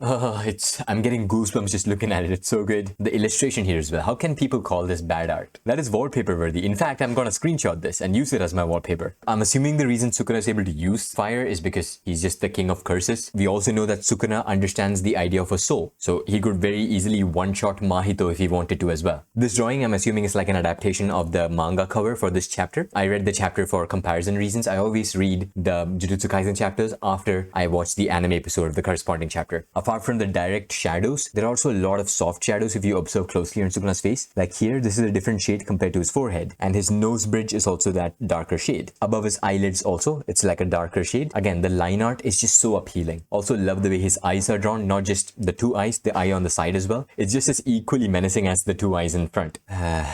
I'm getting goosebumps just looking at it. It's so good. The illustration here as well. How can people call this bad art? That is wallpaper worthy. In fact, I'm gonna screenshot this and use it as my wallpaper. I'm assuming the reason Sukuna is able to use fire is because he's just the king of curses. We also know that Sukuna understands the idea of a soul, so he could very easily one-shot Mahito if he wanted to as well. This drawing, I'm assuming, is like an adaptation of the manga cover for this chapter. I read the chapter for comparison reasons. I always read the Jujutsu Kaisen chapters after I watch the anime episode of the corresponding chapter. Apart from the direct shadows, there are also a lot of soft shadows if you observe closely on Sukuna's face. Like here, this is a different shade compared to his forehead, and his nose bridge is also that darker shade. Above his eyelids also, it's like a darker shade. Again, the line art is just so appealing. Also love the way his eyes are drawn, not just the two eyes, the eye on the side as well. It's just as equally menacing as the two eyes in front.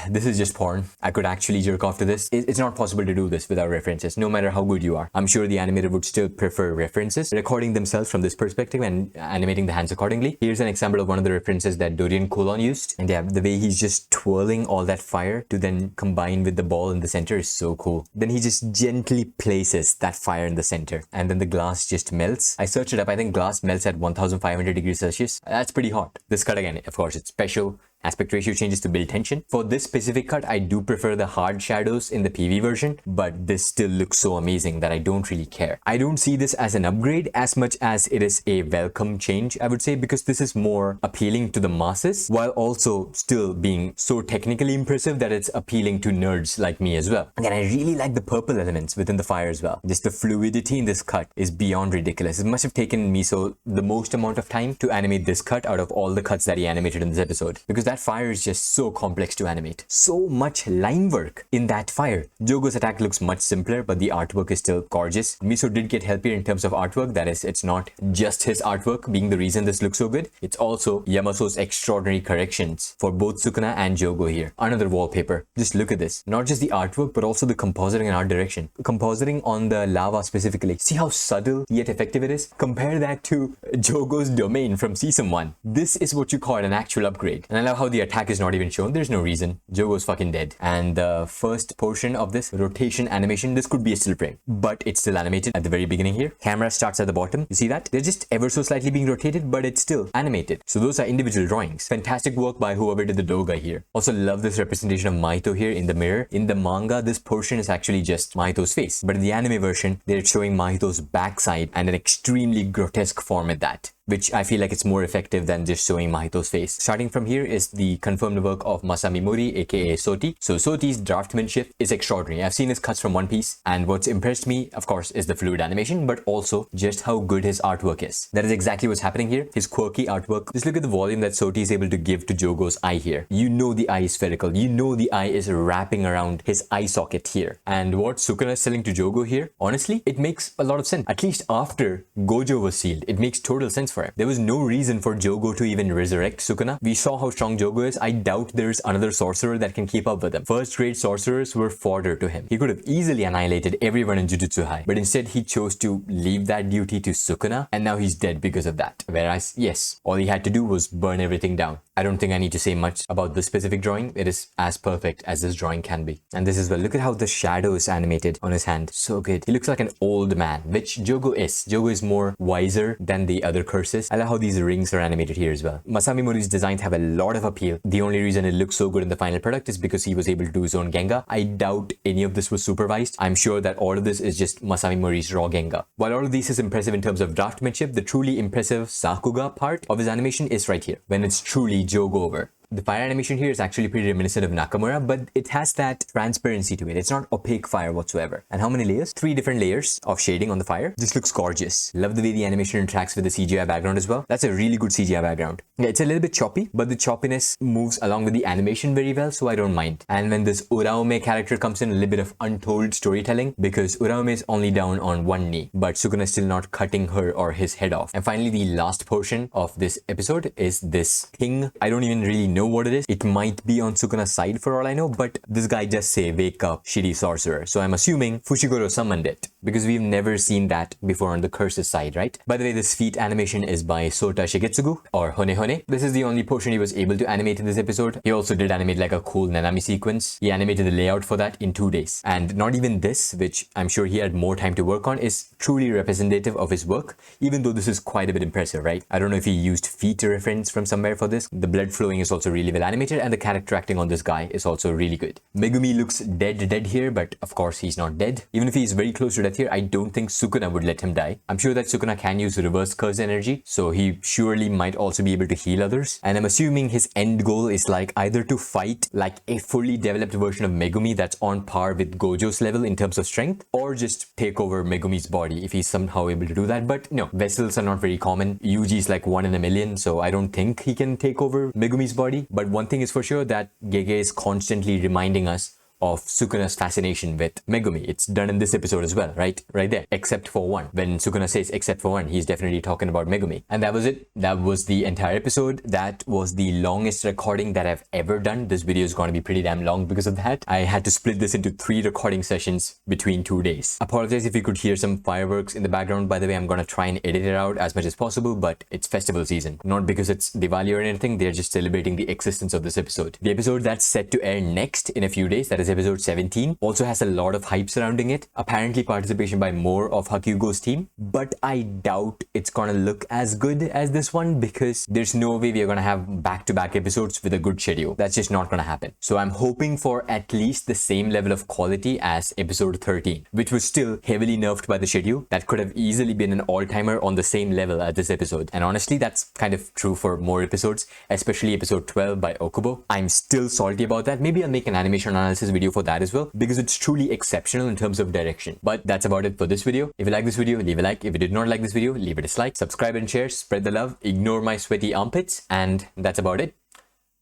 This is just porn. I could actually jerk off to this. It's not possible to do this without references, no matter how good you are. I'm sure the animator would still prefer references, recording themselves from this perspective and animating the hands accordingly. Here's an example of one of the references that Dorian Colon used. And yeah, the way he's just twirling all that fire to then combine with the ball in the center is so cool. Then he just gently places that fire in the center, and then the glass just melts. I searched it up. I think glass melts at 1500 degrees Celsius. That's pretty hot. This cut again, of course, it's special. Aspect ratio changes to build tension. For this specific cut, I do prefer the hard shadows in the PV version, but this still looks so amazing that I don't really care. I don't see this as an upgrade as much as it is a welcome change, I would say, because this is more appealing to the masses while also still being so technically impressive that it's appealing to nerds like me as well. Again, I really like the purple elements within the fire as well. Just the fluidity in this cut is beyond ridiculous. It must have taken Miso the most amount of time to animate this cut out of all the cuts that he animated in this episode, because that fire is just so complex to animate. So much line work in that fire. Jogo's attack looks much simpler, but the artwork is still gorgeous. Miso did get help here in terms of artwork. That is, it's not just his artwork being the reason this looks so good. It's also Yamaso's extraordinary corrections for both Sukuna and Jogo here. Another wallpaper. Just look at this. Not just the artwork, but also the compositing and art direction. Compositing on the lava specifically. See how subtle yet effective it is? Compare that to Jogo's domain from season 1. This is what you call an actual upgrade. And I love how the attack is not even shown. There's no reason. Jogo's fucking dead. And the first portion of this rotation animation, this could be a still frame, but it's still animated at the very beginning here. Camera starts at the bottom. You see that? They're just ever so slightly being rotated, but it's still animated. So those are individual drawings. Fantastic work by whoever did the doga here. Also love this representation of Mahito here in the mirror. In the manga, this portion is actually just Mahito's face, but in the anime version, they're showing Mahito's backside and an extremely grotesque form at that, which I feel like it's more effective than just showing Mahito's face. Starting from here is the confirmed work of Masami Mori, aka Soti. So Soti's draftsmanship is extraordinary. I've seen his cuts from One Piece, and what's impressed me, of course, is the fluid animation, but also just how good his artwork is. That is exactly what's happening here. His quirky artwork. Just look at the volume that Soti is able to give to Jogo's eye here. You know the eye is spherical. You know the eye is wrapping around his eye socket here. And what Sukuna is selling to Jogo here, honestly, it makes a lot of sense. At least after Gojo was sealed, it makes total sense for him. There was no reason for Jogo to even resurrect Sukuna. We saw how strong Jogo is. I doubt there's another sorcerer that can keep up with him. First grade sorcerers were fodder to him. He could have easily annihilated everyone in Jujutsu High, but instead he chose to leave that duty to Sukuna, and now he's dead because of that. Whereas, yes, all he had to do was burn everything down. I don't think I need to say much about this specific drawing. It is as perfect as this drawing can be. And this as well. Look at how the shadow is animated on his hand. So good. He looks like an old man, which Jogo is. Jogo is more wiser than the other curses. I love how these rings are animated here as well. Masami Mori's designs have a lot of appeal. The only reason it looks so good in the final product is because he was able to do his own Genga. I doubt any of this was supervised. I'm sure that all of this is just Masami Mori's raw Genga. While all of this is impressive in terms of draftsmanship, the truly impressive Sakuga part of his animation is right here, when it's truly Jogo over. The fire animation here is actually pretty reminiscent of Nakamura, but it has that transparency to it. It's not opaque fire whatsoever. And how many layers? 3 different layers of shading on the fire. This looks gorgeous. Love the way the animation interacts with the CGI background as well. That's a really good CGI background. Yeah, it's a little bit choppy, but the choppiness moves along with the animation very well, so I don't mind. And when this Uraume character comes in, a little bit of untold storytelling, because Uraume is only down on one knee, but Sukuna is still not cutting her or his head off. And finally, the last portion of this episode is this king. I don't even really know know what it is. It might be on Sukuna's side for all I know, but this guy just say, wake up, shitty sorcerer. So I'm assuming Fushiguro summoned it, because we've never seen that before on the curses side, right? By the way, this feat animation is by Sota Shigetsugu, or Hone Hone. This is the only portion he was able to animate in this episode. He also did animate like a cool Nanami sequence. He animated the layout for that in 2 days. And not even this, which I'm sure he had more time to work on, is truly representative of his work, even though this is quite a bit impressive, right? I don't know if he used feet reference from somewhere for this. The blood flowing is also really well animated, and the character acting on this guy is also really good. Megumi looks dead here, but of course he's not dead. Even if he's very close to death here, I don't think Sukuna would let him die. I'm sure that Sukuna can use reverse curse energy, so he surely might also be able to heal others. And I'm assuming his end goal is like either to fight like a fully developed version of Megumi that's on par with Gojo's level in terms of strength, or just take over Megumi's body if he's somehow able to do that. But no, vessels are not very common. Yuji is like 1 in a million, so I don't think he can take over Megumi's body. But one thing is for sure, that Gege is constantly reminding us of Sukuna's fascination with Megumi. It's done in this episode as well, right? Right there. Except for one. When Sukuna says except for one, he's definitely talking about Megumi. And that was it. That was the entire episode. That was the longest recording that I've ever done. This video is going to be pretty damn long because of that. I had to split this into 3 recording sessions between 2 days. Apologize if you could hear some fireworks in the background. By the way, I'm going to try and edit it out as much as possible, but it's festival season. Not because it's Diwali or anything. They're just celebrating the existence of this episode. The episode that's set to air next in a few days, that is episode 17, also has a lot of hype surrounding it. Apparently participation by more of Hakugo's team, but I doubt it's gonna look as good as this one, because there's no way we are gonna have back-to-back episodes with a good schedule. That's just not gonna happen. So I'm hoping for at least the same level of quality as episode 13, which was still heavily nerfed by the schedule. That could have easily been an all-timer on the same level as this episode. And honestly, that's kind of true for more episodes, especially episode 12 by Okubo. I'm still salty about that. Maybe I'll make an animation analysis video for that as well, because it's truly exceptional in terms of direction. But that's about it for this video. If you like this video, leave a like. If you did not like this video, leave a dislike. Subscribe and share, spread the love, ignore my sweaty armpits, and that's about it.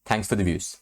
Thanks for the views.